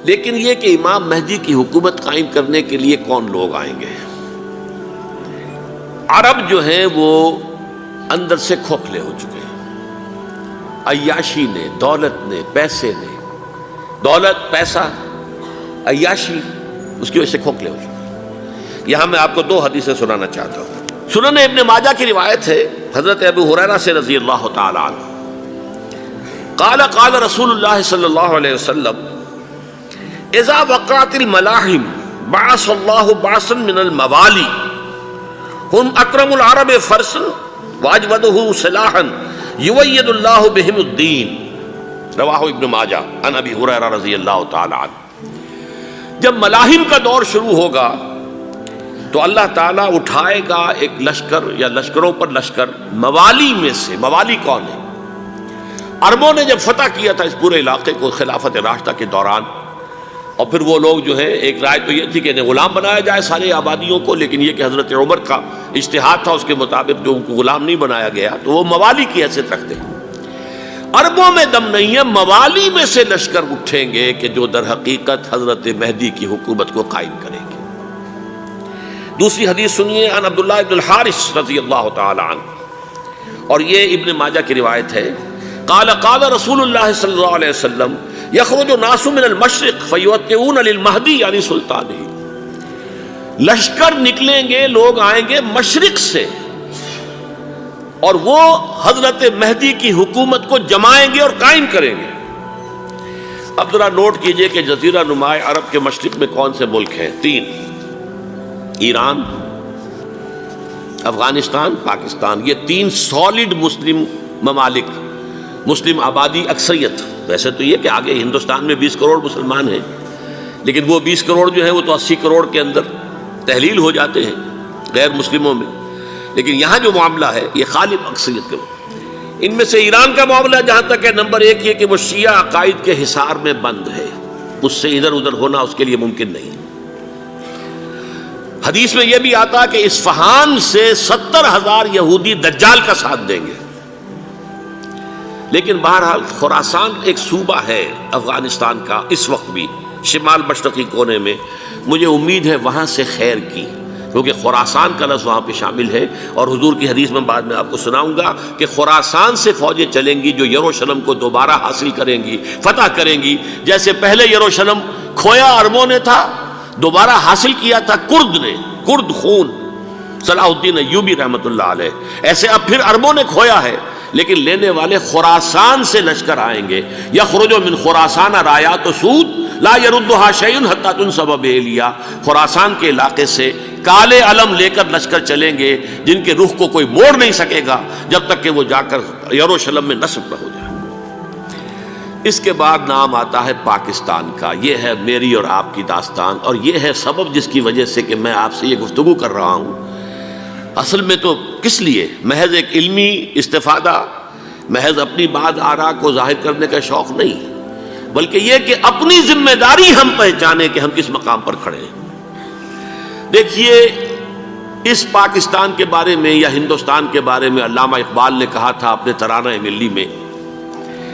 لیکن یہ کہ امام مہدی کی حکومت قائم کرنے کے لیے کون لوگ آئیں گے؟ عرب جو ہیں وہ اندر سے کھوکھلے ہو چکے ہیں، عیاشی نے، دولت نے، پیسے نے، دولت، پیسہ، عیاشی، اس کی وجہ سے کھوکھلے ہو چکے ہیں۔ یہاں میں آپ کو دو حدیثیں سنانا چاہتا ہوں۔ سنن ابن ماجہ کی روایت ہے حضرت ابو ہریرہ سے رضی اللہ تعالی عنہ، قال قال رسول اللہ صلی اللہ علیہ وسلم اذا وقعت الملاحم بعث اللہ بعثا من الموالی ہم اکرم العرب فرسا واجودہ سلاحا یوید اللہ بہم الدین، رواہ ابن ماجہ عن ابی ہریرہ رضی اللہ تعالی عنہ۔ جب ملاحم کا دور شروع ہوگا تو اللہ تعالیٰ اٹھائے گا ایک لشکر یا لشکروں پر لشکر موالی میں سے۔ موالی کون ہے؟ عربوں نے جب فتح کیا تھا اس پورے علاقے کو خلافت راشدہ کے دوران، اور پھر وہ لوگ جو ہے، ایک رائے تو یہ تھی کہ انہیں غلام بنایا جائے ساری آبادیوں کو، لیکن یہ کہ حضرت عمر کا اجتہاد تھا، اس کے مطابق جو ان کو غلام نہیں بنایا گیا تو وہ موالی کی حیثیت رکھتے ہیں۔ عربوں میں دم نہیں ہے، موالی میں سے لشکر اٹھیں گے کہ جو در حقیقت حضرت مہدی کی حکومت کو قائم کریں گے۔ دوسری حدیث سنیے، عن عبداللہ ابن الحارث رضی اللہ تعالی عنہ، اور یہ ابن ماجہ کی روایت ہے، قال قال رسول اللہ صلی اللہ علیہ وسلم یخرج الناس من المشرق فیوطئون للمہدی یعنی سلطانہ، لشکر نکلیں گے، لوگ آئیں گے مشرق سے، اور وہ حضرت مہدی کی حکومت کو جمائیں گے اور قائم کریں گے۔ اب ذرا نوٹ کیجئے کہ جزیرہ نماء عرب کے مشرق میں کون سے ملک ہیں؟ تین: ایران، افغانستان، پاکستان۔ یہ تین سالڈ مسلم ممالک، مسلم آبادی اکثریت۔ ویسے تو یہ کہ آگے ہندوستان میں 20 کروڑ مسلمان ہیں، لیکن وہ 20 کروڑ جو ہیں وہ تو 80 کروڑ کے اندر تحلیل ہو جاتے ہیں غیر مسلموں میں، لیکن یہاں جو معاملہ ہے یہ غالب اکثریت کا۔ ان میں سے ایران کا معاملہ جہاں تک ہے، نمبر 1 یہ کہ وہ شیعہ عقائد کے حصار میں بند ہے، اس سے ادھر ادھر ہونا اس کے لیے ممکن نہیں۔ حدیث میں یہ بھی آتا کہ اصفہان سے 70,000 یہودی دجال کا ساتھ دیں گے۔ لیکن بہرحال خراسان ایک صوبہ ہے افغانستان کا اس وقت بھی شمال مشرقی کونے میں، مجھے امید ہے وہاں سے خیر کی، کیونکہ خراسان کا لفظ وہاں پہ شامل ہے، اور حضور کی حدیث میں بعد میں آپ کو سناؤں گا کہ خراسان سے فوجیں چلیں گی جو یروشلم کو دوبارہ حاصل کریں گی، فتح کریں گی۔ جیسے پہلے یروشلم کھویا عربوں نے تھا، دوبارہ حاصل کیا تھا کرد نے، کرد خون صلاح الدین ایوبی رحمۃ اللہ علیہ، ایسے اب پھر عربوں نے کھویا ہے، لیکن لینے والے خراسان سے لشکر آئیں گے۔ یخرج من خراسان رایات سود لا یردھا شیء حتی تنصب بإیلیا، خراسان کے علاقے سے کالے علم لے کر لشکر چلیں گے جن کے رخ کو کوئی موڑ نہیں سکے گا جب تک کہ وہ جا کر یروشلم میں نصب نہ ہو جائے۔ اس کے بعد نام آتا ہے پاکستان کا۔ یہ ہے میری اور آپ کی داستان، اور یہ ہے سبب جس کی وجہ سے کہ میں آپ سے یہ گفتگو کر رہا ہوں۔ اصل میں تو کس لیے؟ محض ایک علمی استفادہ، محض اپنی بات آراء کو ظاہر کرنے کا شوق نہیں، بلکہ یہ کہ اپنی ذمہ داری ہم پہچانیں کہ ہم کس مقام پر کھڑے ہیں۔ دیکھیے، اس پاکستان کے بارے میں یا ہندوستان کے بارے میں علامہ اقبال نے کہا تھا اپنے ترانہ ملی میں،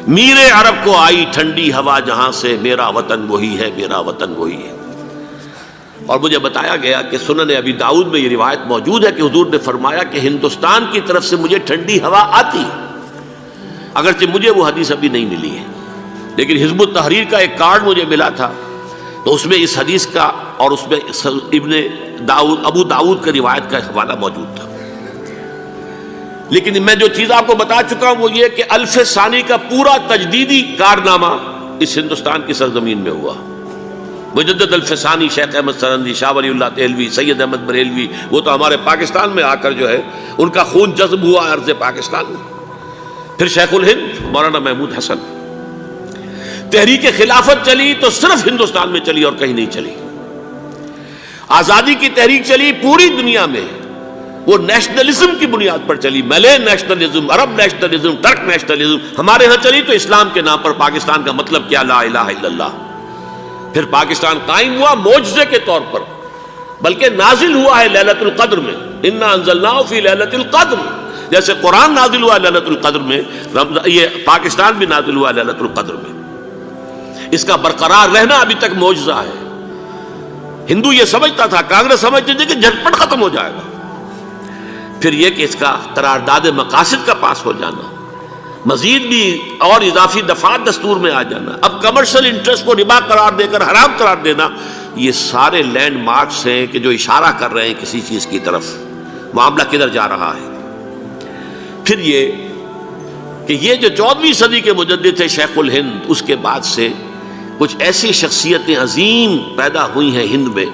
میر عرب کو آئی ٹھنڈی ہوا جہاں سے، میرا وطن وہی ہے، میرا وطن وہی ہے۔ اور مجھے بتایا گیا کہ سنن ابی داؤد میں یہ روایت موجود ہے کہ حضور نے فرمایا کہ ہندوستان کی طرف سے مجھے ٹھنڈی ہوا آتی ہے، اگرچہ مجھے وہ حدیث ابھی نہیں ملی ہے، لیکن حزب التحریر کا ایک کارڈ مجھے ملا تھا، تو اس میں اس حدیث کا اور اس میں ابو داؤد کا روایت کا حوالہ موجود تھا۔ لیکن میں جو چیز آپ کو بتا چکا ہوں وہ یہ کہ الف ثانی کا پورا تجدیدی کارنامہ اس ہندوستان کی سرزمین میں ہوا۔ مجدد الف ثانی شیخ احمد سرندی، شاہ ولی اللہ دہلوی، سید احمد بریلوی، وہ تو ہمارے پاکستان میں آ کر جو ہے ان کا خون جذب ہوا ارض پاکستان میں۔ پھر شیخ الہند مولانا محمود حسن۔ تحریک خلافت چلی تو صرف ہندوستان میں چلی اور کہیں نہیں چلی۔ آزادی کی تحریک چلی پوری دنیا میں، وہ نیشنلزم کی بنیاد پر چلی، ملے نیشنلزم، عرب نیشنلزم، ترک نیشنلزم۔ ہمارے ہاں چلی تو اسلام کے نام پر، پاکستان کا مطلب کیا؟ لا الہ الا اللہ۔ پھر پاکستان قائم ہوا معجزے کے طور پر، بلکہ نازل ہوا ہے لیلۃ القدر میں، انا انزلناہ فی لیلۃ القدر، جیسے قرآن نازل ہوا لیلۃ القدر میں، یہ پاکستان بھی نازل ہوا لیلۃ القدر میں۔ اس کا برقرار رہنا ابھی تک معجزہ ہے۔ ہندو یہ سمجھتا تھا، کانگریس سمجھتی تھی کہ جھٹپٹ ختم ہو جائے گا۔ پھر یہ کہ اس کا قرارداد مقاصد کا پاس ہو جانا، مزید بھی اور اضافی دفعات دستور میں آ جانا، اب کمرشل انٹرسٹ کو ربا قرار دے کر حرام قرار دینا، یہ سارے لینڈ مارکس ہیں کہ جو اشارہ کر رہے ہیں کسی چیز کی طرف، معاملہ کدھر جا رہا ہے۔ پھر یہ کہ یہ جو 14ویں صدی کے مجدد تھے شیخ الہند، اس کے بعد سے کچھ ایسی شخصیتیں عظیم پیدا ہوئی ہیں ہند میں،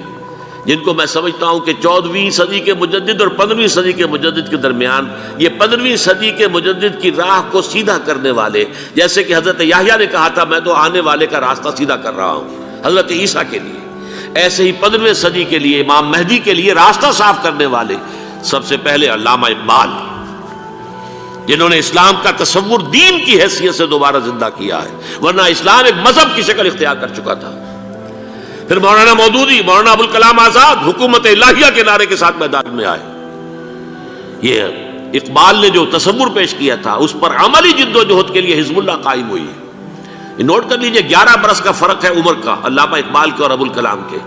جن کو میں سمجھتا ہوں کہ 14ویں صدی کے مجدد اور 15ویں صدی کے مجدد کے درمیان، یہ 15ویں صدی کے مجدد کی راہ کو سیدھا کرنے والے، جیسے کہ حضرت یحییٰ نے کہا تھا میں تو آنے والے کا راستہ سیدھا کر رہا ہوں حضرت عیسیٰ کے لیے، ایسے ہی 15ویں صدی کے لیے امام مہدی کے لیے راستہ صاف کرنے والے سب سے پہلے علامہ اقبال، جنہوں نے اسلام کا تصور دین کی حیثیت سے دوبارہ زندہ کیا ہے، ورنہ اسلام ایک مذہب کی شکل اختیار کر چکا تھا۔ پھر مولانا مودودی، مولانا ابوالکلام آزاد حکومت الہیہ کے نعرے کے ساتھ میدان میں آئے۔ یہ اقبال نے جو تصور پیش کیا تھا اس پر عملی جد و جہد کے لیے حزب اللہ قائم ہوئی ہے۔ نوٹ کر لیجئے 11 برس کا فرق ہے عمر کا علامہ اقبال کے اور ابوالکلام کے،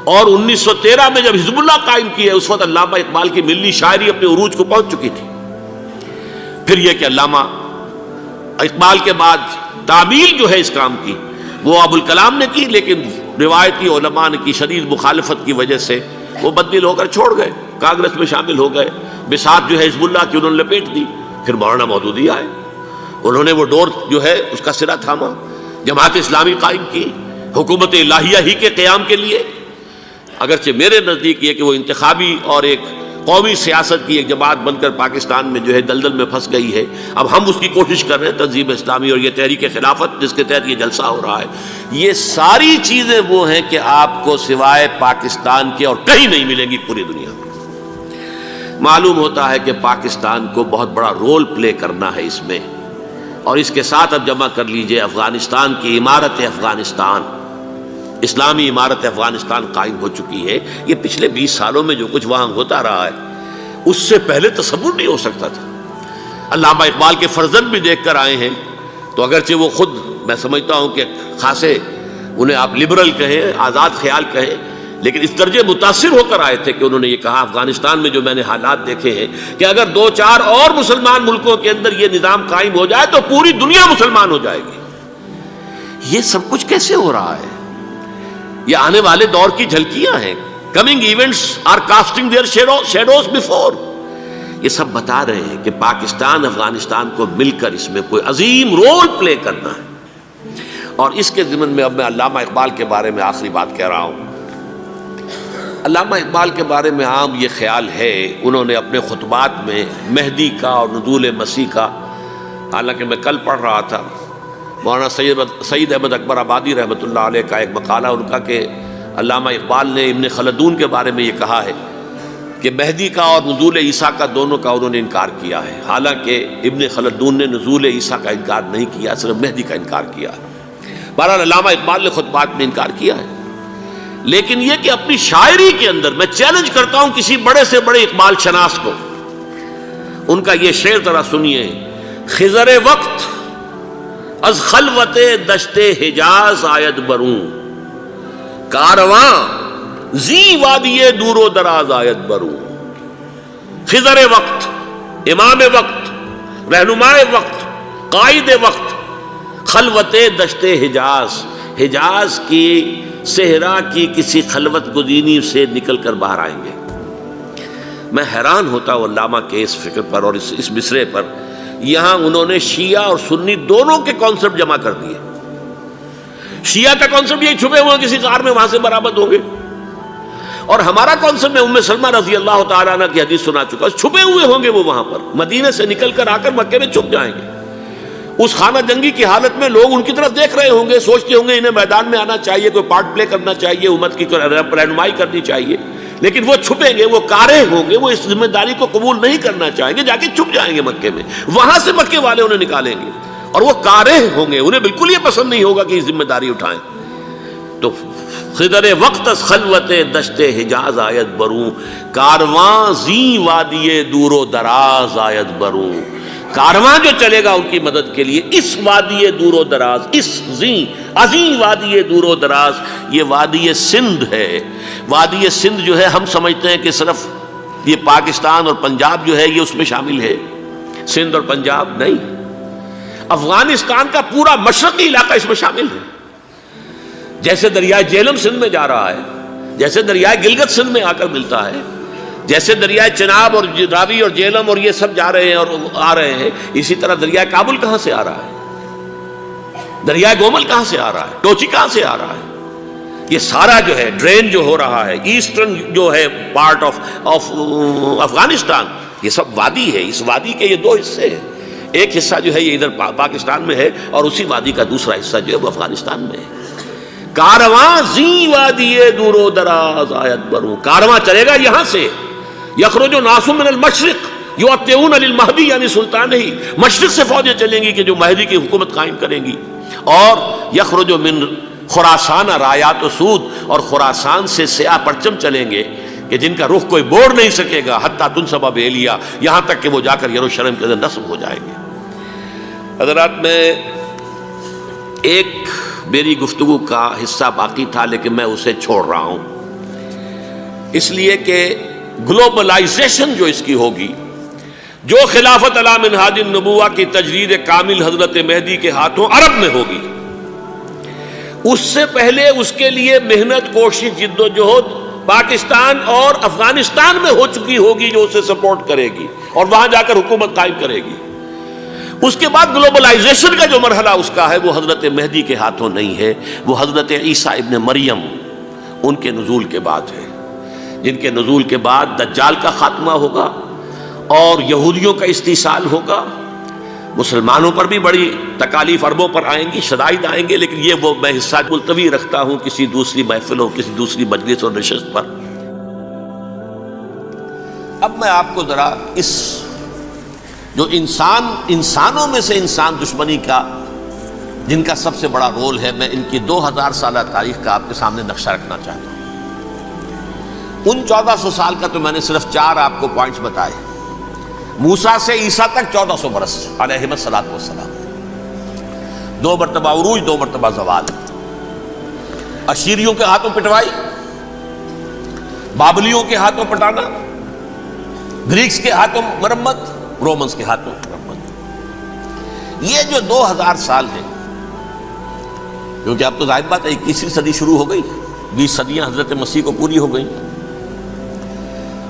اور 1913 میں جب حزب اللہ قائم کی ہے اس وقت علامہ اقبال کی ملی شاعری اپنے عروج کو پہنچ چکی تھی۔ پھر یہ کہ علامہ اقبال کے بعد تعمیل جو ہے اس کام کی وہ ابوالکلام نے کی، لیکن روایتی علماء نے کی شدید مخالفت کی وجہ سے وہ بددل ہو کر چھوڑ گئے، کانگریس میں شامل ہو گئے، بساط جو ہے حزب اللہ کی انہوں نے لپیٹ دی۔ پھر مولانا مودودی آئے، انہوں نے وہ ڈور جو ہے اس کا سرا تھاما، جماعت اسلامی قائم کی حکومت الہیہ ہی کے قیام کے لیے، اگرچہ میرے نزدیک یہ کہ وہ انتخابی اور ایک قومی سیاست کی ایک جماعت بن کر پاکستان میں جو ہے دلدل میں پھنس گئی ہے۔ اب ہم اس کی کوشش کر رہے ہیں، تنظیم اسلامی اور یہ تحریک خلافت جس کے تحت یہ جلسہ ہو رہا ہے، یہ ساری چیزیں وہ ہیں کہ آپ کو سوائے پاکستان کے اور کہیں نہیں ملیں گی پوری دنیا میں۔ معلوم ہوتا ہے کہ پاکستان کو بہت بڑا رول پلے کرنا ہے اس میں، اور اس کے ساتھ اب جمع کر لیجئے افغانستان کی عمارت افغانستان، اسلامی عمارت افغانستان قائم ہو چکی ہے۔ یہ پچھلے 20 سالوں میں جو کچھ وہاں ہوتا رہا ہے اس سے پہلے تصور نہیں ہو سکتا تھا۔ علامہ اقبال کے فرزند بھی دیکھ کر آئے ہیں، تو اگرچہ وہ خود میں سمجھتا ہوں کہ خاصے انہیں آپ لبرل کہیں، آزاد خیال کہیں، لیکن اس درجے متاثر ہو کر آئے تھے کہ انہوں نے یہ کہا افغانستان میں جو میں نے حالات دیکھے ہیں کہ اگر 2-4 اور مسلمان ملکوں کے اندر یہ نظام قائم ہو جائے تو پوری دنیا مسلمان ہو جائے گی۔ یہ سب کچھ کیسے ہو رہا ہے؟ یہ آنے والے دور کی جھلکیاں ہیں۔ Coming events are casting their shadows before. یہ سب بتا رہے ہیں کہ پاکستان افغانستان کو مل کر اس میں کوئی عظیم رول پلے کرنا ہے، اور اس کے ضمن میں اب میں علامہ اقبال کے بارے میں آخری بات کہہ رہا ہوں۔ علامہ اقبال کے بارے میں عام یہ خیال ہے، انہوں نے اپنے خطبات میں مہدی کا اور نزول مسیح کا، حالانکہ میں کل پڑھ رہا تھا مولانا سید احمد اکبر آبادی رحمۃ اللہ علیہ کا ایک مقالہ ان کا کہ علامہ اقبال نے ابن خلدون کے بارے میں یہ کہا ہے کہ مہدی کا اور نزول عیسیٰ کا دونوں کا انہوں نے انکار کیا ہے، حالانکہ ابن خلدون نے نزول عیسیٰ کا انکار نہیں کیا، صرف مہدی کا انکار کیا ہے۔ بہرحال علامہ اقبال نے خطبات میں انکار کیا ہے، لیکن یہ کہ اپنی شاعری کے اندر میں چیلنج کرتا ہوں کسی بڑے سے بڑے اقبال شناس کو، ان کا یہ شعر ذرا سنیے: خضر وقت از خلوت دشت حجاز آید بروں، کارواں زی وادی دور و دراز آید بروں۔ خضر وقت، امام وقت، رہنمائے وقت، قائد وقت، خلوت دشت حجاز، حجاز کی صحرا کی کسی خلوت گزینی سے نکل کر باہر آئیں گے۔ میں حیران ہوتا ہوں علامہ کے اس فکر پر اور اس مصرے پر۔ یہاں انہوں نے شیعہ اور سنی دونوں کے کانسیپٹ جمع کر دیے۔ شیعہ کا کانسیپٹ یہی چھپے ہوئے کسی غار میں وہاں سے برآمد ہوں گے، اور ہمارا کانسیپٹ میں ام سلمہ رضی اللہ تعالیٰ عنہ کی حدیث سنا چکا، چھپے ہوئے ہوں گے وہ وہاں پر، مدینہ سے نکل کر آ کر مکے میں چھپ جائیں گے۔ اس خانہ جنگی کی حالت میں لوگ ان کی طرف دیکھ رہے ہوں گے، سوچتے ہوں گے انہیں میدان میں آنا چاہیے، کوئی پارٹ پلے کرنا چاہیے، امت کی رہنمائی کرنی چاہیے، لیکن وہ چھپیں گے، وہ کارے ہوں گے، وہ اس ذمہ داری کو قبول نہیں کرنا چاہیں گے، جا کے چھپ جائیں گے مکے میں، وہاں سے مکے والے انہیں نکالیں گے، اور وہ کارے ہوں گے، انہیں بالکل یہ پسند نہیں ہوگا کہ یہ ذمہ داری اٹھائیں۔ تو خضر وقت از خلوت دشت حجاز آیت بروں، کارواں زی وادی دور و دراز آیت بروں۔ کارواں جو چلے گا ان کی مدد کے لیے اس وادی دور و دراز، اس عظیم وادی دور و دراز، یہ وادی سندھ ہے۔ وادی سندھ جو ہے ہم سمجھتے ہیں کہ صرف یہ پاکستان اور پنجاب جو ہے یہ اس میں شامل ہے، سندھ اور پنجاب نہیں، افغانستان کا پورا مشرقی علاقہ اس میں شامل ہے۔ جیسے دریائے جہلم سندھ میں جا رہا ہے، جیسے دریائے گلگت سندھ میں آ کر ملتا ہے، جیسے دریائے چناب اور راوی اور جہلم اور یہ سب جا رہے ہیں اور آ رہے ہیں، اسی طرح دریائے کابل کہاں سے آ رہا ہے، دریائے گومل کہاں سے آ رہا ہے، ٹوچی کہاں سے آ رہا ہے، یہ سارا جو ہے ڈرین جو ہو رہا ہے، ایسٹرن جو ہے پارٹ آف افغانستان، یہ سب وادی ہے۔ اس وادی کے یہ دو حصے ہیں، ایک حصہ جو ہے یہ ادھر پاکستان میں ہے اور اسی وادی کا دوسرا حصہ جو ہے وہ افغانستان میں ہے۔ کارواں زی وادی دور و دراز آیت برو، کارواں چلے گا یہاں سے، یخرج ناس من المشرق یؤتون للمہدی یعنی سلطان ہی، مشرق سے فوجیں چلیں گی کہ جو مہدی کی حکومت قائم کریں گی، اور یخرج من خراسان رایات و سود، اور خراسان سے سیاہ پرچم چلیں گے کہ جن کا رخ کوئی موڑ نہیں سکے گا، حتیٰ تنصب بإیلیا، یہاں تک کہ وہ جا کر یروشلم کے اندر نصب ہو جائیں گے۔ حضرات، میں ایک میری گفتگو کا حصہ باقی تھا لیکن میں اسے چھوڑ رہا ہوں، اس لیے کہ گلوبلائزیشن جو اس کی ہوگی، جو خلافت علی منہاج النبوہ کی تجدید کامل حضرت مہدی کے ہاتھوں عرب میں ہوگی، اس سے پہلے اس کے لیے محنت، کوشش، جد و جہد پاکستان اور افغانستان میں ہو چکی ہوگی جو اسے سپورٹ کرے گی اور وہاں جا کر حکومت قائم کرے گی۔ اس کے بعد گلوبلائزیشن کا جو مرحلہ اس کا ہے وہ حضرت مہدی کے ہاتھوں نہیں ہے، وہ حضرت عیسیٰ ابن مریم ان کے نزول کے بعد ہے، جن کے نزول کے بعد دجال کا خاتمہ ہوگا اور یہودیوں کا استحصال ہوگا، مسلمانوں پر بھی بڑی تکالیف عربوں پر آئیں گی، شدائد آئیں گے، لیکن یہ وہ میں حصہ ملتوی رکھتا ہوں کسی دوسری محفل اور کسی دوسری مجلس اور نشست پر۔ اب میں آپ کو ذرا اس جو انسانوں میں سے انسان دشمنی کا جن کا سب سے بڑا رول ہے، میں ان کی 2000 سالہ تاریخ کا آپ کے سامنے نقشہ رکھنا چاہتا ہوں۔ ان 1400 سال کا تو میں نے صرف 4 آپ کو پوائنٹس بتائے، موسیٰ سے عیسیٰ تک 1400 برس علیہ الصلوۃ والسلام، 2 مرتبہ عروج، 2 مرتبہ زوال، اشیریوں کے ہاتھوں پٹوائی، بابلیوں کے ہاتھوں پٹانا، گریکس کے ہاتھوں مرمت، رومنز کے ہاتھوں مرمت۔ یہ جو 2000 سال ہیں، کیونکہ اب تو ظاہر بات ہے 21ویں صدی شروع ہو گئی، 20 صدیاں حضرت مسیح کو پوری ہو گئی۔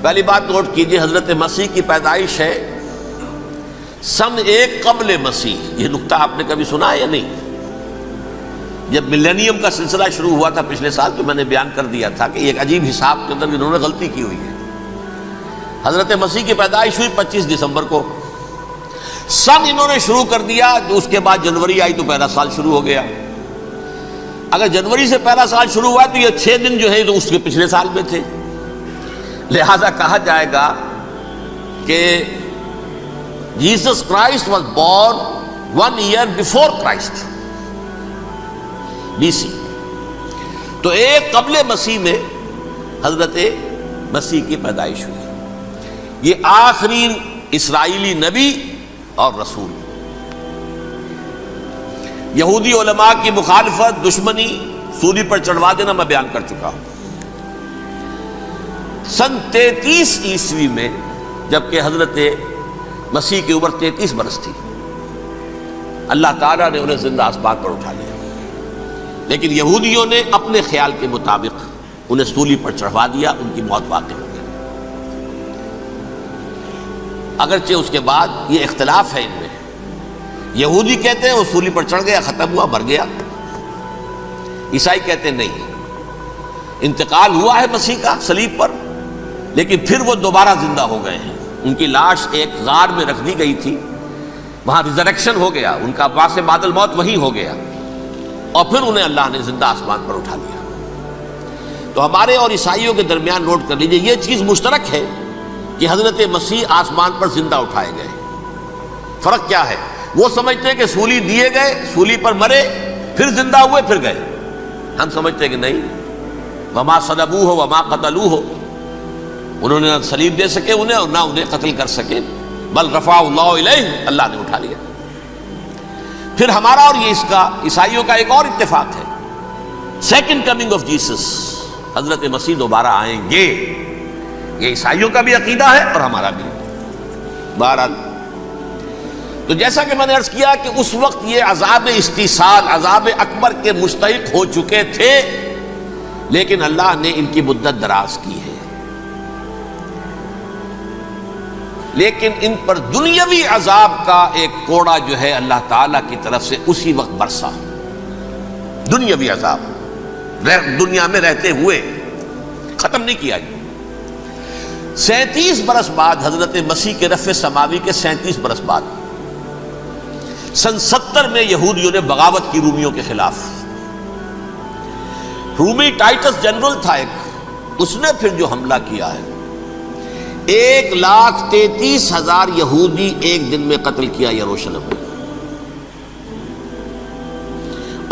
پہلی بات نوٹ کیجئے، حضرت مسیح کی پیدائش ہے سن 1 قبل مسیح۔ یہ نقطہ آپ نے کبھی سنا ہے یا نہیں؟ جب ملینیم کا سلسلہ شروع ہوا تھا پچھلے سال تو میں نے بیان کر دیا تھا کہ ایک عجیب حساب کے اندر انہوں نے غلطی کی ہوئی ہے۔ حضرت مسیح کی پیدائش ہوئی 25 دسمبر کو، سن انہوں نے شروع کر دیا، اس کے بعد جنوری آئی تو پہلا سال شروع ہو گیا۔ اگر جنوری سے پہلا سال شروع ہوا تو یہ 6 دن جو ہے تو اس کے پچھلے سال میں تھے، لہذا کہا جائے گا کہ Jesus Christ was born 1 year before Christ BC۔ تو 1 قبل مسیح میں حضرت مسیح کی پیدائش ہوئی۔ یہ آخری اسرائیلی نبی اور رسول، یہودی علماء کی مخالفت، دشمنی، سولی پر چڑھوا دینا میں بیان کر چکا ہوں۔ سن 33 عیسوی میں جبکہ حضرت مسیح کی عمر 33 برس تھی، اللہ تعالیٰ نے انہیں زندہ آسمان پر اٹھا لیا، لیکن یہودیوں نے اپنے خیال کے مطابق انہیں سولی پر چڑھوا دیا، ان کی موت واقع ہو گئی۔ اگرچہ اس کے بعد یہ اختلاف ہے ان میں، یہودی کہتے ہیں وہ سولی پر چڑھ گیا، ختم ہوا، مر گیا، عیسائی کہتے ہیں نہیں، انتقال ہوا ہے مسیح کا صلیب پر، لیکن پھر وہ دوبارہ زندہ ہو گئے ہیں۔ ان کی لاش ایک غار میں رکھ دی گئی تھی، وہاں ریزریکشن ہو گیا، ان کا باعث بعد الموت وہی ہو گیا، اور پھر انہیں اللہ نے زندہ آسمان پر اٹھا لیا۔ تو ہمارے اور عیسائیوں کے درمیان نوٹ کر لیجئے، یہ چیز مشترک ہے کہ حضرت مسیح آسمان پر زندہ اٹھائے گئے۔ فرق کیا ہے؟ وہ سمجھتے ہیں کہ سولی دیے گئے، سولی پر مرے، پھر زندہ ہوئے، پھر گئے۔ ہم سمجھتے ہیں کہ نہیں، وما صلبوہ وما قتلوہ، انہوں نے نہ صلیب دے سکے انہیں اور نہ انہیں قتل کر سکے۔ بل رفع اللہ الیہ، اللہ نے اٹھا لیا۔ پھر ہمارا اور یہ اس کا عیسائیوں کا ایک اور اتفاق ہے، سیکنڈ کمنگ آف جیسس، حضرت مسیح دوبارہ آئیں گے، یہ عیسائیوں کا بھی عقیدہ ہے اور ہمارا بھی۔ بہرحال تو جیسا کہ میں نے عرض کیا کہ اس وقت یہ عذاب استیصال، عذاب اکبر کے مستحق ہو چکے تھے، لیکن اللہ نے ان کی مدت دراز کی ہے، لیکن ان پر دنیاوی عذاب کا ایک کوڑا جو ہے اللہ تعالیٰ کی طرف سے اسی وقت برسا۔ دنیاوی عذاب دنیا میں رہتے ہوئے ختم نہیں کیا گیا۔ 37 برس بعد، حضرت مسیح کے رفع سماوی کے 37 برس بعد، سن 70 میں یہودیوں نے بغاوت کی رومیوں کے خلاف۔ رومی ٹائٹس جنرل تھا ایک، اس نے پھر جو حملہ کیا ہے، 1,33,000 یہودی ایک دن میں قتل کیا یروشلم میں،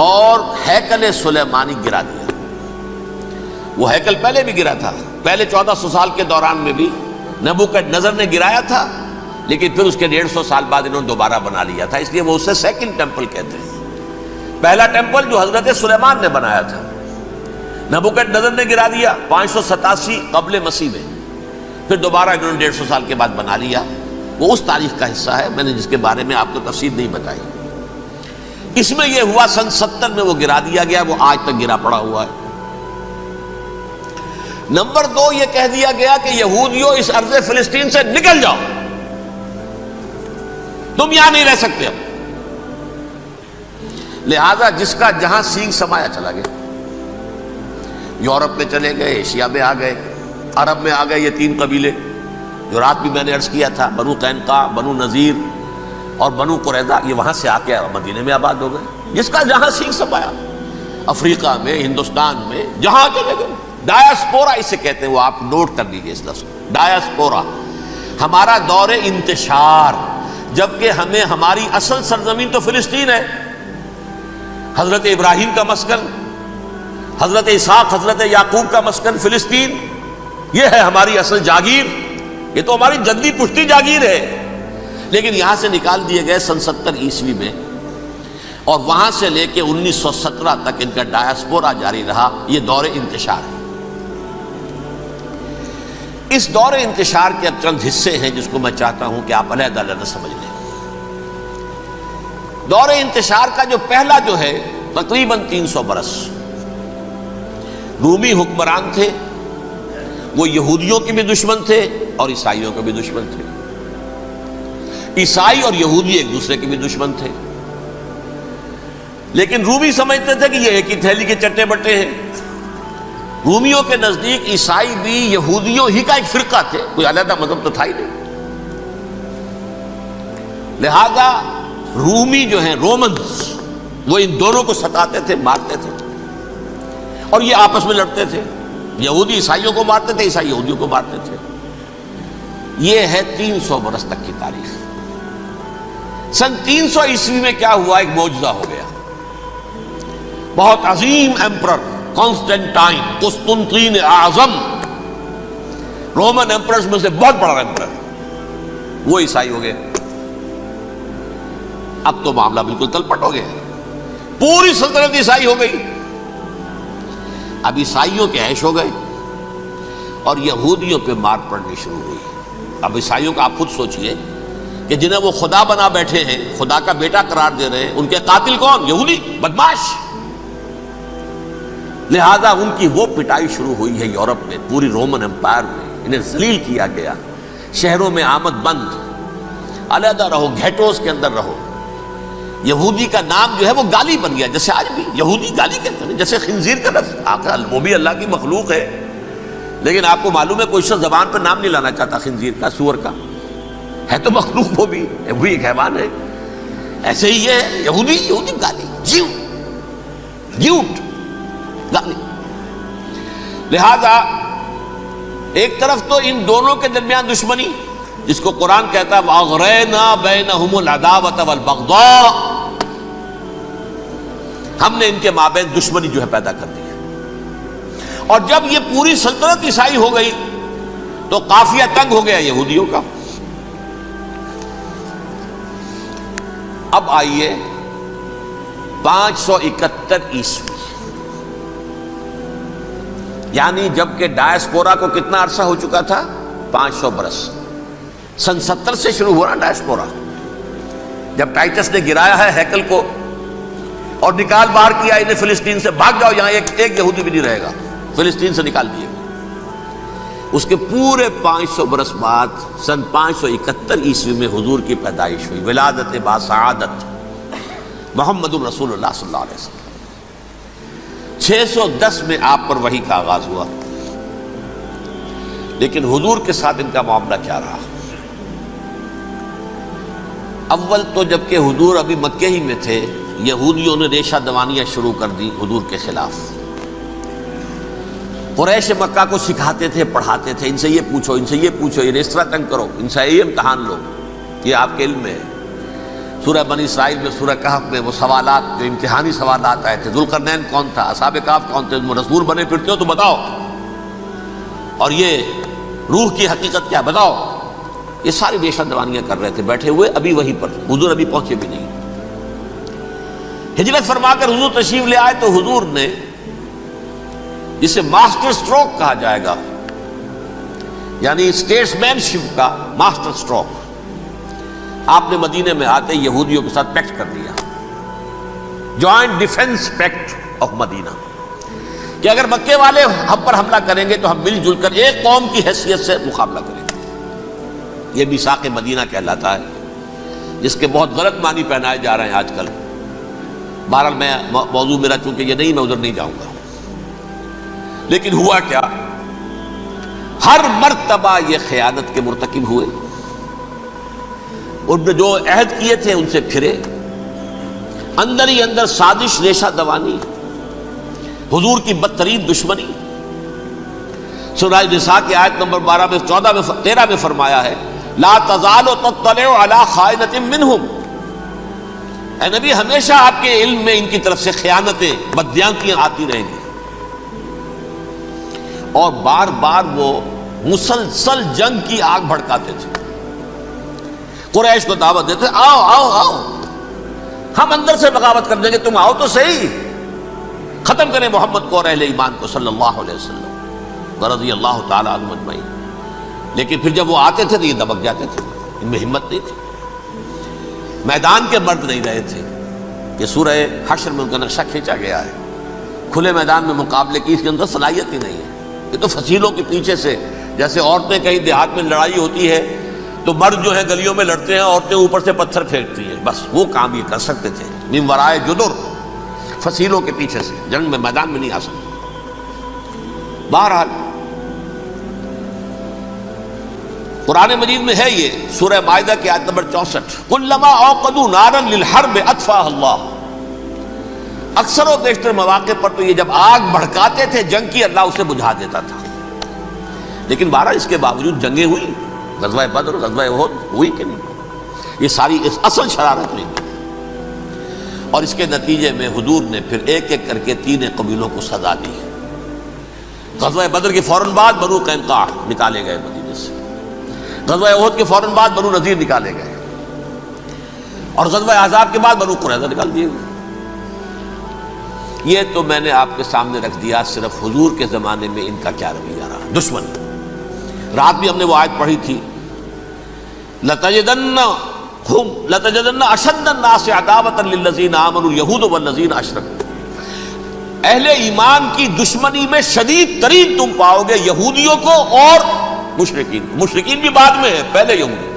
اور ہیکل سلیمانی گرا دیا۔ وہ ہیکل پہلے بھی گرا تھا، پہلے 1400 سال کے دوران میں بھی نبوکڈنضر نے گرایا تھا، لیکن پھر اس کے 150 سال بعد انہوں نے دوبارہ بنا لیا تھا، اس لیے وہ اسے سیکنڈ ٹیمپل کہتے ہیں۔ پہلا ٹیمپل جو حضرت سلیمان نے بنایا تھا، نبوکڈنضر نے گرا دیا 587 قبل مسیح میں، پھر دوبارہ انہوں نے 150 سال کے بعد بنا لیا۔ وہ اس تاریخ کا حصہ ہے، میں نے جس کے بارے میں آپ کو تفصیل نہیں بتائی۔ اس میں یہ ہوا سن 70 میں وہ گرا دیا گیا، وہ آج تک گرا پڑا ہوا ہے۔ نمبر 2، یہ کہہ دیا گیا کہ یہودیوں اس ارض فلسطین سے نکل جاؤ، تم یہاں نہیں رہ سکتے اب۔ لہذا جس کا جہاں سینگ سمایا چلا گیا، یورپ میں چلے گئے، ایشیا میں آ گئے، عرب میں آ گئے، یہ 3 قبیلے جو رات بھی میں نے عرض کیا تھا، بنو قینقاع، بنو نذیر اور بنو قریظہ، یہ وہاں سے آ کے مدینے میں آباد ہو گئے، جس کا جہاں سینگ سمایا، افریقہ میں، ہندوستان میں، جہاں چلے گئے۔ ڈایاسپورا اسے کہتے ہیں، وہ آپ نوٹ کر لیجیے اس لفظ کو، ڈایاسپورا، ہمارا دور انتشار، جبکہ ہمیں ہماری اصل سرزمین تو فلسطین ہے، حضرت ابراہیم کا مسکن، حضرت اسحاق، حضرت یعقوب کا مسکن فلسطین، یہ ہے ہماری اصل جاگیر، یہ تو ہماری جدی پشتی جاگیر ہے، لیکن یہاں سے نکال دیے گئے سن 70 عیسوی میں، اور وہاں سے لے کے 1917 تک ان کا ڈایاسپورا جاری رہا۔ یہ دور انتشار ہے۔ اس دور انتشار کے اب چند حصے ہیں جس کو میں چاہتا ہوں کہ آپ علیحدہ علیحدہ سمجھ لیں۔ دور انتشار کا جو پہلا جو ہے تقریباً 300 برس، رومی حکمران تھے، وہ یہودیوں کے بھی دشمن تھے اور عیسائیوں کے بھی دشمن تھے، عیسائی اور یہودی ایک دوسرے کے بھی دشمن تھے، لیکن رومی سمجھتے تھے کہ یہ ایک ہی تھیلی کے چٹے بٹے ہیں۔ رومیوں کے نزدیک عیسائی بھی یہودیوں ہی کا ایک فرقہ تھے، کوئی علیحدہ مذہب تو تھا ہی نہیں۔ لہذا رومی جو ہیں، رومنز، وہ ان دونوں کو ستاتے تھے، مارتے تھے، اور یہ آپس میں لڑتے تھے، یہودی عیسائیوں کو مارتے تھے، عیسائی یہودیوں کو مارتے تھے۔ یہ ہے 300 برس تک کی تاریخ۔ سن 300 عیسوی میں کیا ہوا؟ ایک معجزہ ہو گیا۔ بہت عظیم ایمپرر کانسٹینٹائن، قسطنطین اعظم، رومن ایمپررز میں سے بہت بڑا ایمپرر، وہ عیسائی ہو گئے۔ اب تو معاملہ بالکل تلپٹ ہو گیا، پوری سلطنت عیسائی ہو گئی۔ اب عیسائیوں کے عیش ہو گئے اور یہودیوں پہ مار پڑنی شروع ہوئی۔ اب عیسائیوں کا آپ خود سوچئے کہ جنہیں وہ خدا بنا بیٹھے ہیں، خدا کا بیٹا قرار دے رہے ہیں، ان کے قاتل کون؟ یہودی، بدماش۔ لہذا ان کی وہ پٹائی شروع ہوئی ہے یورپ میں، پوری رومن امپائر میں، انہیں ذلیل کیا گیا، شہروں میں آمد بند، علیحدہ رہو، گھیٹوز کے اندر رہو۔ یہودی کا نام جو ہے وہ گالی بن گیا، جیسے آج بھی یہودی گالی کہتے ہیں، جیسے خنزیر کا لفظ، وہ بھی اللہ کی مخلوق ہے، لیکن آپ کو معلوم ہے کوئی شخص زبان پہ نام نہیں لانا چاہتا خنزیر کا، سور کا، ہے تو مخلوق وہ بھی ایک حیوان ہے۔ ایسے ہی یہ ہے یہودی گالی، جیوٹ گالی۔ لہذا ایک طرف تو ان دونوں کے درمیان دشمنی، جس کو قرآن کہتا ہے وَأَغْرَيْنَا بَيْنَهُمُ الْعَدَاوَةَ وَالْبَغْضَاءَ، ہم نے ان کے مابین دشمنی جو ہے پیدا کر دی ہے۔ اور جب یہ پوری سلطنت عیسائی ہو گئی تو قافیہ تنگ ہو گیا یہودیوں کا، اب آئیے 571 عیسوی، یعنی جبکہ ڈائسپورا کو کتنا عرصہ ہو چکا تھا؟ 500 برس۔ سن 70 سے شروع ہوا نا ڈائسپورا، جب ٹائٹس نے گرایا ہے ہیکل کو اور نکال باہر کیا انہیں فلسطین سے، بھاگ جاؤ یہاں ایک یہودی بھی نہیں رہے گا، فلسطین سے نکال دیے گا۔ اس کے پورے 500 برس بعد سن 571 عیسوی میں حضور کی پیدائش ہوئی، ولادت با سعادت محمد رسول اللہ صلی اللہ علیہ وسلم۔ 610 میں آپ پر وحی کا آغاز ہوا، لیکن حضور کے ساتھ ان کا معاملہ کیا رہا؟ اول تو جبکہ حضور ابھی مکے ہی میں تھے، یہودیوں نے ریشہ دوانیاں شروع کر دی حضور کے خلاف۔ قریش مکہ کو سکھاتے تھے، پڑھاتے تھے، ان سے یہ پوچھو، ان سے یہ پوچھو، یہ اس طرح تنگ کرو، ان سے یہ امتحان لو، یہ آپ کے علم میں ہے۔ سورہ بنی اسرائیل میں، سورہ کہف میں وہ سوالات جو امتحانی سوالات آئے تھے، ذوالقرنین کون تھا، اصحاب کہف کون تھے، تم رسول بنے پھرتے ہو تو بتاؤ، اور یہ روح کی حقیقت کیا بتاؤ، یہ ساری ریشہ دوانیاں کر رہے تھے بیٹھے ہوئے ابھی وہیں پر، حضور ابھی پہنچے بھی نہیں۔ ہجرت فرما کر حضور تشریف لے آئے تو حضور نے، جسے ماسٹر سٹروک کہا جائے گا، یعنی اسٹیٹس مین شپ کا ماسٹر سٹروک، آپ نے مدینے میں آتے یہودیوں کے ساتھ پیکٹ کر دیا، جوائنٹ ڈیفنس پیکٹ آف مدینہ، کہ اگر مکے والے ہم پر حملہ کریں گے تو ہم مل جل کر ایک قوم کی حیثیت سے مقابلہ کریں گے۔ یہ میثاق مدینہ کہلاتا ہے، جس کے بہت غلط معنی پہنائے جا رہے ہیں آج کل۔ بہرحال میں موضوع میرا چونکہ یہ نہیں، میں ادھر نہیں جاؤں گا، لیکن ہوا کیا؟ ہر مرتبہ یہ خیانت کے مرتکب ہوئے، ان نے جو عہد کیے تھے ان سے پھرے، اندر ہی اندر سازش، ریشہ دوانی، حضور کی بدترین دشمنی۔ سورہ نساء کی آیت نمبر 12 میں 13 میں فرمایا ہے، لا تزال تطلع علی خائنۃ منہم، اے نبی ہمیشہ آپ کے علم میں ان کی طرف سے خیانتیں، بددیانتیاں آتی رہیں گی، اور بار بار وہ مسلسل جنگ کی آگ بھڑکاتے تھے، قریش کو دعوت دیتے، آؤ آؤ آؤ ہم اندر سے بغاوت کر دیں گے، تم آؤ تو صحیح، ختم کریں محمد کو اور اہل ایمان کو صلی اللہ علیہ وسلم رضی اللہ تعالی عنہم اجمعین۔ لیکن پھر جب وہ آتے تھے تو یہ دبک جاتے تھے، ان میں ہمت نہیں تھی، میدان کے مرد نہیں رہے تھے۔ یہ سورہ حشر میں ان کا نقشہ کھینچا گیا ہے، کھلے میدان میں مقابلے کی اس کے اندر صلاحیت ہی نہیں ہے۔ یہ تو فصیلوں کے پیچھے سے، جیسے عورتیں کہیں دیہات میں لڑائی ہوتی ہے تو مرد جو ہے گلیوں میں لڑتے ہیں، عورتیں اوپر سے پتھر پھینکتی ہیں، بس وہ کام یہ کر سکتے تھے، من ورائے جدر، فصیلوں کے پیچھے سے، جنگ میں میدان میں نہیں آ سکتے۔ بہرحال قرآن مجید میں ہے یہ، سورہ مائدہ کی آیت نمبر 64، کلما اوقدوا نارا للحرب اطفاها اللہ، اکثر و بیشتر مواقع پر تو یہ جب آگ بھڑکاتے تھے جنگ کی، اللہ اسے بجھا دیتا تھا۔ لیکن بہرحال اس کے باوجود جنگیں ہوئی، غزوہ بدر، غزوہ احد ہوئی کہ نہیں، یہ ساری اصل شرارت ہوئی، اور اس کے نتیجے میں حضور نے پھر ایک ایک کر کے 3 قبیلوں کو سزا دی۔ غزوہ بدر کے فوراً بعد بنو قینقاع نکالے گئے مدینے سے، غزوہ احد کے فوراً بعد بنو نذیر نکالے گئے، اور غزوہ احزاب کے بعد بنو قریظہ نکال دیے گئے۔ یہ تو میں نے آپ کے سامنے رکھ دیا صرف حضور کے زمانے میں ان کا کیا رویہ رہا، دشمن۔ رات بھی ہم نے وہ آیت پڑھی تھی، لَتَجِدَنَّ أَشَدَّ النَّاسِ عَدَاوَةً لِلَّذِينَ آمَنُوا الْيَهُودُ وَالَّذِينَ أَشْرَكُوا، اہل ایمان کی دشمنی میں شدید ترین تم پاؤ گے یہودیوں کو اور مشرکین، مشرکین بھی بعد میں ہے، پہلے یہودی۔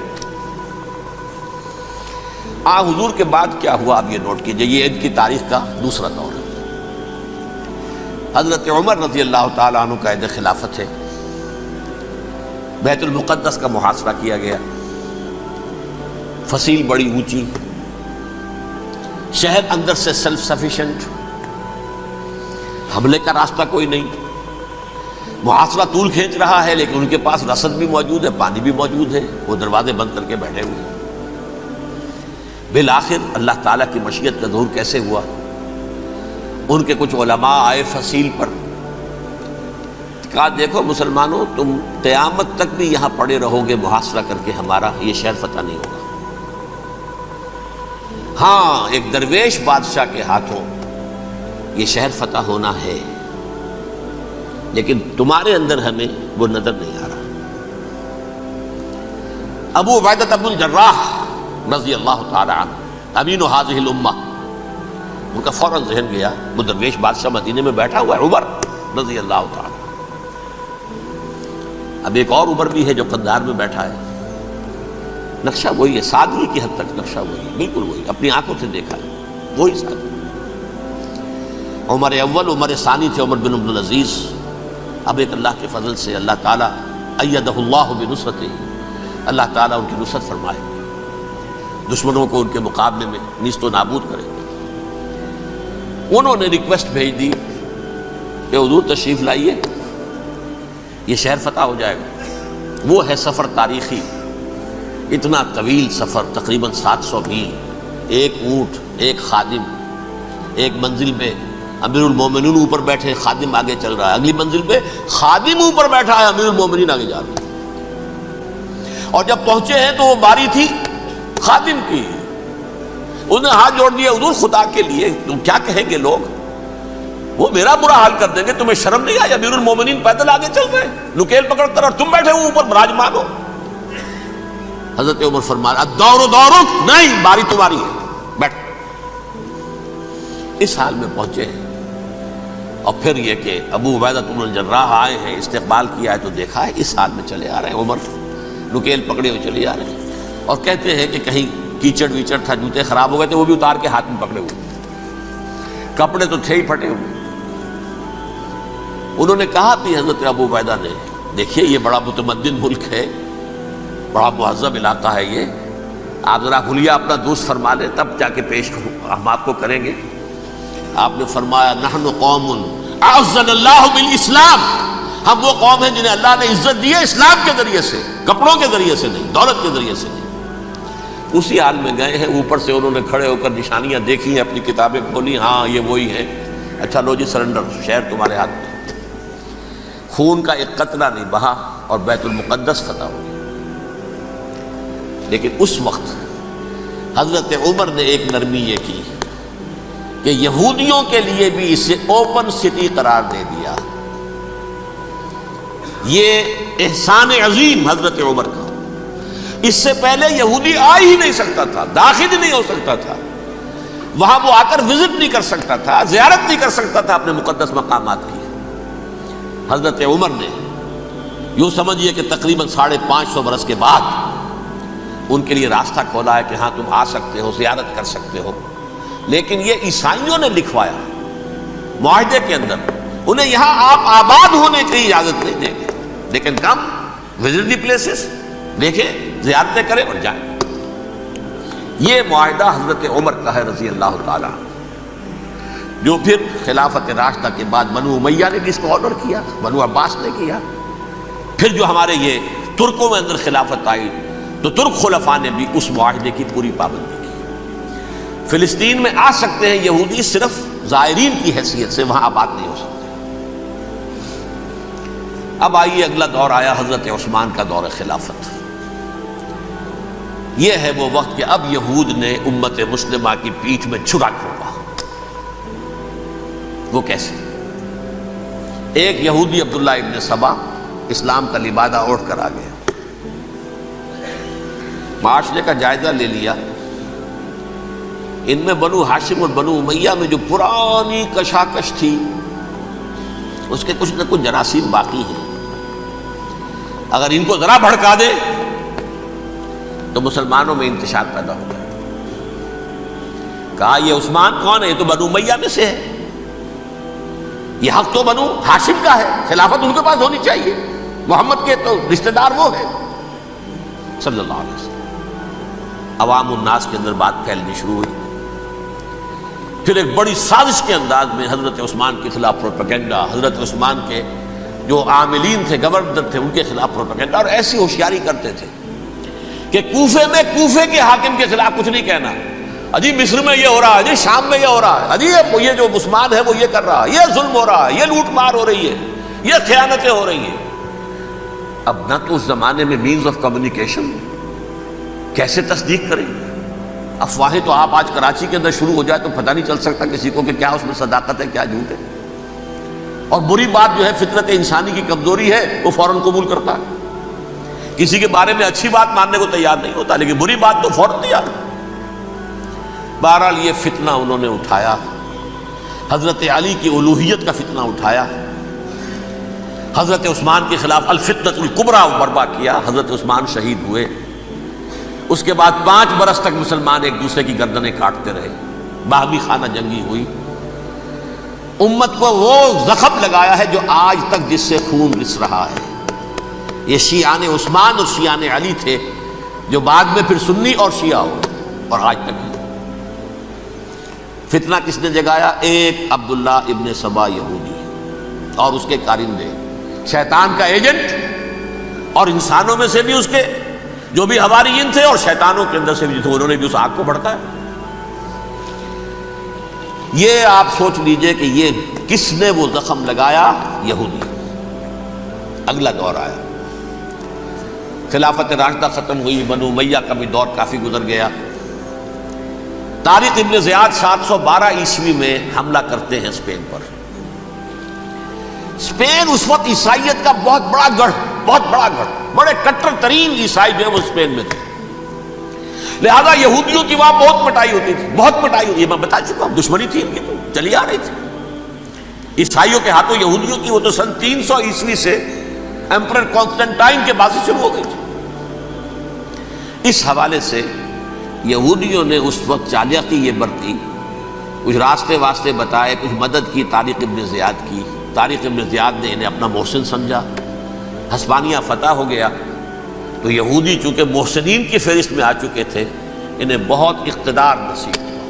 حضور کے بعد کیا ہوا اب یہ نوٹ کیجئے، یہ ان کی تاریخ کا دوسرا دور ہے۔ حضرت عمر رضی اللہ تعالیٰ عنہ کا عہد خلافت ہے، بیت المقدس کا محاصرہ کیا گیا، فصیل بڑی اونچی، شہر اندر سے سیلف سفیشینٹ، حملے کا راستہ کوئی نہیں، محاصرہ طول کھینچ رہا ہے، لیکن ان کے پاس رسد بھی موجود ہے، پانی بھی موجود ہے، وہ دروازے بند کر کے بیٹھے ہوئے ہیں۔ بالآخر اللہ تعالیٰ کی مشیت کا ظہور کیسے ہوا؟ ان کے کچھ علماء آئے فصیل پر، کہا دیکھو مسلمانوں، تم قیامت تک بھی یہاں پڑے رہو گے محاصرہ کر کے، ہمارا یہ شہر فتح نہیں ہوگا۔ ہاں ایک درویش بادشاہ کے ہاتھوں یہ شہر فتح ہونا ہے، لیکن تمہارے اندر ہمیں وہ نظر نہیں آ رہا۔ ابو عبیدہ بن الجراح رضی اللہ تعالی عنہ امین هذه الامہ، ان کا فوراً ذہن گیا وہ درویش بادشاہ مدینے میں بیٹھا ہوا ہے عمر رضی اللہ تعالی۔ اب ایک اور عمر بھی ہے جو قندھار میں بیٹھا ہے، نقشہ وہی ہے، سادگی کی حد تک نقشہ وہی، بالکل وہی، اپنی آنکھوں سے دیکھا ہے وہی سادگی۔ عمر اول عمر ثانی تھے عمر بن عبدالعزیز۔ اب ایک اللہ کے فضل سے اللہ تعالیٰ ایدہ اللہ بنصرتہ، اللہ تعالیٰ ان کی نصرت فرمائے، دشمنوں کو ان کے مقابلے میں نیست و نابود کرے۔ انہوں نے ریکویسٹ بھیج دی کہ حضور تشریف لائیے، یہ شہر فتح ہو جائے گا۔ وہ ہے سفر تاریخی، اتنا طویل سفر، تقریباً 700 میل، ایک اونٹ، ایک خادم، ایک منزل پہ امیر المومنین اوپر بیٹھے، خادم آگے چل رہا ہے، اگلی منزل پہ خادم اوپر بیٹھا ہے، امیر المومنین آگے جا رہے ہیں۔ اور جب پہنچے ہیں تو وہ باری تھی خادم کی، انہوں نے ہاتھ جوڑ دیا، حضور خدا کے لیے تم کیا کہیں گے لوگ، وہ میرا برا حال کر دیں گے، تمہیں شرم نہیں آئی؟ امیر المومنین پیدل آگے چل رہے ہیں نکیل پکڑ کر، اور تم بیٹھے ہو اوپر براجمان ہو۔ حضرت عمر فرمایا الدور دورک، نہیں باری تمہاری ہے، بیٹھ۔ اس حال میں پہنچے ہیں، اور پھر یہ کہ ابو عبیدہ بن الجراح آئے ہیں، استقبال کیا ہے تو دیکھا ہے اس حال میں چلے آ رہے ہیں، عمر نکیل پکڑے ہوئے چلے آ رہے ہیں، اور کہتے ہیں کہ کہیں کیچڑ ویچڑ تھا، جوتے خراب ہو گئے تھے، وہ بھی اتار کے ہاتھ میں پکڑے ہوئے، کپڑے تو تھے ہی پھٹے ہوئے۔ انہوں نے کہا بھی حضرت ابو عبیدہ نے، دیکھیے یہ بڑا متمدن ملک ہے، بڑا مہذب علاقہ ہے یہ، آپ ذرا حلیہ اپنا دوست فرما لیں تب جا کے پیش ہم آپ کو کریں گے۔ آپ نے فرمایا نحن قوم اعزنا اللہ بالاسلام، ہم وہ قوم ہیں جنہیں اللہ نے عزت دی ہے اسلام کے ذریعے سے، کپڑوں کے ذریعے سے نہیں، دولت کے ذریعے سے نہیں۔ اسی حال میں گئے ہیں، اوپر سے انہوں نے کھڑے ہو کر نشانیاں دیکھی ہیں، اپنی کتابیں کھولی، ہاں یہ وہی ہے، اچھا لو جی سرنڈر، شہر تمہارے ہاتھ میں۔ خون کا ایک قطرہ نہیں بہا اور بیت المقدس فتح ہو گیا۔ لیکن اس وقت حضرت عمر نے ایک نرمی یہ کی کہ یہودیوں کے لیے بھی اسے اوپن سٹی قرار دے دیا۔ یہ احسان عظیم حضرت عمر کا، اس سے پہلے یہودی آ ہی نہیں سکتا تھا، داخل ہی نہیں ہو سکتا تھا، وہاں وہ آ کر وزٹ نہیں کر سکتا تھا، زیارت نہیں کر سکتا تھا اپنے مقدس مقامات کی۔ حضرت عمر نے یوں سمجھیے کہ تقریباً 550 برس کے بعد ان کے لیے راستہ کھولا ہے کہ ہاں تم آ سکتے ہو، زیارت کر سکتے ہو۔ لیکن یہ عیسائیوں نے لکھوایا معاہدے کے اندر، انہیں یہاں آپ آباد ہونے کی اجازت نہیں دیں گے، لیکن کم وزٹ دی پلیسز، دیکھیں زیارتیں کریں اور جائیں۔ یہ معاہدہ حضرت عمر کا ہے رضی اللہ تعالیٰ، جو پھر خلافت راشدہ کے بعد بنو امیہ نے بھی اس کو آنر کیا، بنو عباس نے کیا، پھر جو ہمارے یہ ترکوں میں اندر خلافت آئی تو ترک خلفاء نے بھی اس معاہدے کی پوری پابندی کی۔ فلسطین میں آ سکتے ہیں یہودی صرف زائرین کی حیثیت سے، وہاں آباد نہیں ہو سکتے۔ اب آئیے اگلا دور آیا حضرت عثمان کا دور خلافت۔ یہ ہے وہ وقت کہ اب یہود نے امت مسلمہ کی پیٹھ میں چھرا کھولا۔ وہ کیسے؟ ایک یہودی عبداللہ ابن سبا اسلام کا لبادہ اوڑھ کر آ گیا، معاشرے کا جائزہ لے لیا، ان میں بنو ہاشم اور بنو امیہ میں جو پرانی کشاکش تھی اس کے کچھ نہ کچھ جراثیم باقی ہیں، اگر ان کو ذرا بھڑکا دے تو مسلمانوں میں انتشار پیدا ہو جائے۔ کہا یہ عثمان کون ہے؟ یہ تو بنو امیہ میں سے ہے، یہ حق تو بنو ہاشم کا ہے، خلافت ان کے پاس ہونی چاہیے، محمد کے تو رشتہ دار وہ ہے صلی اللہ علیہ وسلم۔ عوام الناس کے اندر بات پھیلنی شروع ہوئی، پھر ایک بڑی سازش کے انداز میں حضرت عثمان کے خلاف پروپیگنڈا، حضرت عثمان کے جو عاملین تھے، گورنر تھے، ان کے خلاف پروپیگنڈا، اور ایسی ہوشیاری کرتے تھے کہ کوفے میں کوفے کے حاکم کے خلاف کچھ نہیں کہنا، اجی مصر میں یہ ہو رہا ہے، اجی شام میں یہ ہو رہا ہے، اجی یہ جو عثمان ہے وہ یہ کر رہا ہے، یہ ظلم ہو رہا ہے، یہ لوٹ مار ہو رہی ہے، یہ خیانتیں ہو رہی ہیں۔ اب نہ تو اس زمانے میں مینز آف کمیونیکیشن، کیسے تصدیق کریں؟ افواہیں تو آپ آج کراچی کے اندر شروع ہو جائے تو پتہ نہیں چل سکتا کسی کو کہ کیا اس میں صداقت ہے کیا جھوٹ ہے، اور بری بات جو ہے فطرت انسانی کی کمزوری ہے وہ فوراً قبول کرتا ہے، کسی کے بارے میں اچھی بات ماننے کو تیار نہیں ہوتا لیکن بری بات تو فوراً تیار ہے۔ بہرحال یہ فتنہ انہوں نے اٹھایا، حضرت علی کی الوہیت کا فتنہ اٹھایا، حضرت عثمان کے خلاف الفتنۃ الکبریٰ برپا کیا، حضرت عثمان شہید ہوئے، اس کے بعد 5 برس تک مسلمان ایک دوسرے کی گردنیں کاٹتے رہے، باہمی خانہ جنگی ہوئی، امت کو وہ زخم لگایا ہے جو آج تک جس سے خون رس رہا ہے۔ یہ شیعان عثمان اور شیعان علی تھے جو بعد میں پھر سنی اور شیعہ ہو اور آج تک ہے۔ فتنہ کس نے جگایا؟ ایک عبداللہ ابن سبا یہودی اور اس کے کارندے، شیطان کا ایجنٹ، اور انسانوں میں سے بھی اس کے جو بھی حواریین تھے اور شیطانوں کے اندر سے بھی تھے، انہوں نے بھی اس آگ کو بھڑکایا۔ یہ آپ سوچ لیجئے کہ یہ کس نے وہ زخم لگایا؟ یہودی۔ اگلا دور آیا، خلافت راشدہ ختم ہوئی، بنو امیہ کا بھی دور کافی گزر گیا۔ طارق ابن زیاد 712 عیسوی میں حملہ کرتے ہیں اسپین پر۔ اسپین اس وقت عیسائیت کا بہت بڑا گڑھ، بڑے کٹر ترین عیسائی جو ہے وہ اسپین میں تھے، لہذا یہودیوں کی وہاں بہت پٹائی ہوتی تھی، بہت پٹائی ہوتی ہے، میں بتا چکا ہوں، دشمنی تھی ان کی تو چلی آ رہی تھی عیسائیوں کے ہاتھوں یہودیوں کی، وہ تو سن 300 عیسوی سے ایمپرر کانسٹنٹائن کے بعد سے شروع ہو گئی تھی۔ اس حوالے سے یہودیوں نے اس وقت چالاکی یہ برتی، کچھ راستے واسطے بتائے، کچھ مدد کی طارق ابن زیاد کی۔ طارق ابن زیاد نے انہیں اپنا محسن سمجھا، ہسپانیہ فتح ہو گیا تو یہودی چونکہ محسنین کی فہرست میں آ چکے تھے، انہیں بہت اقتدار نصیب ہوا،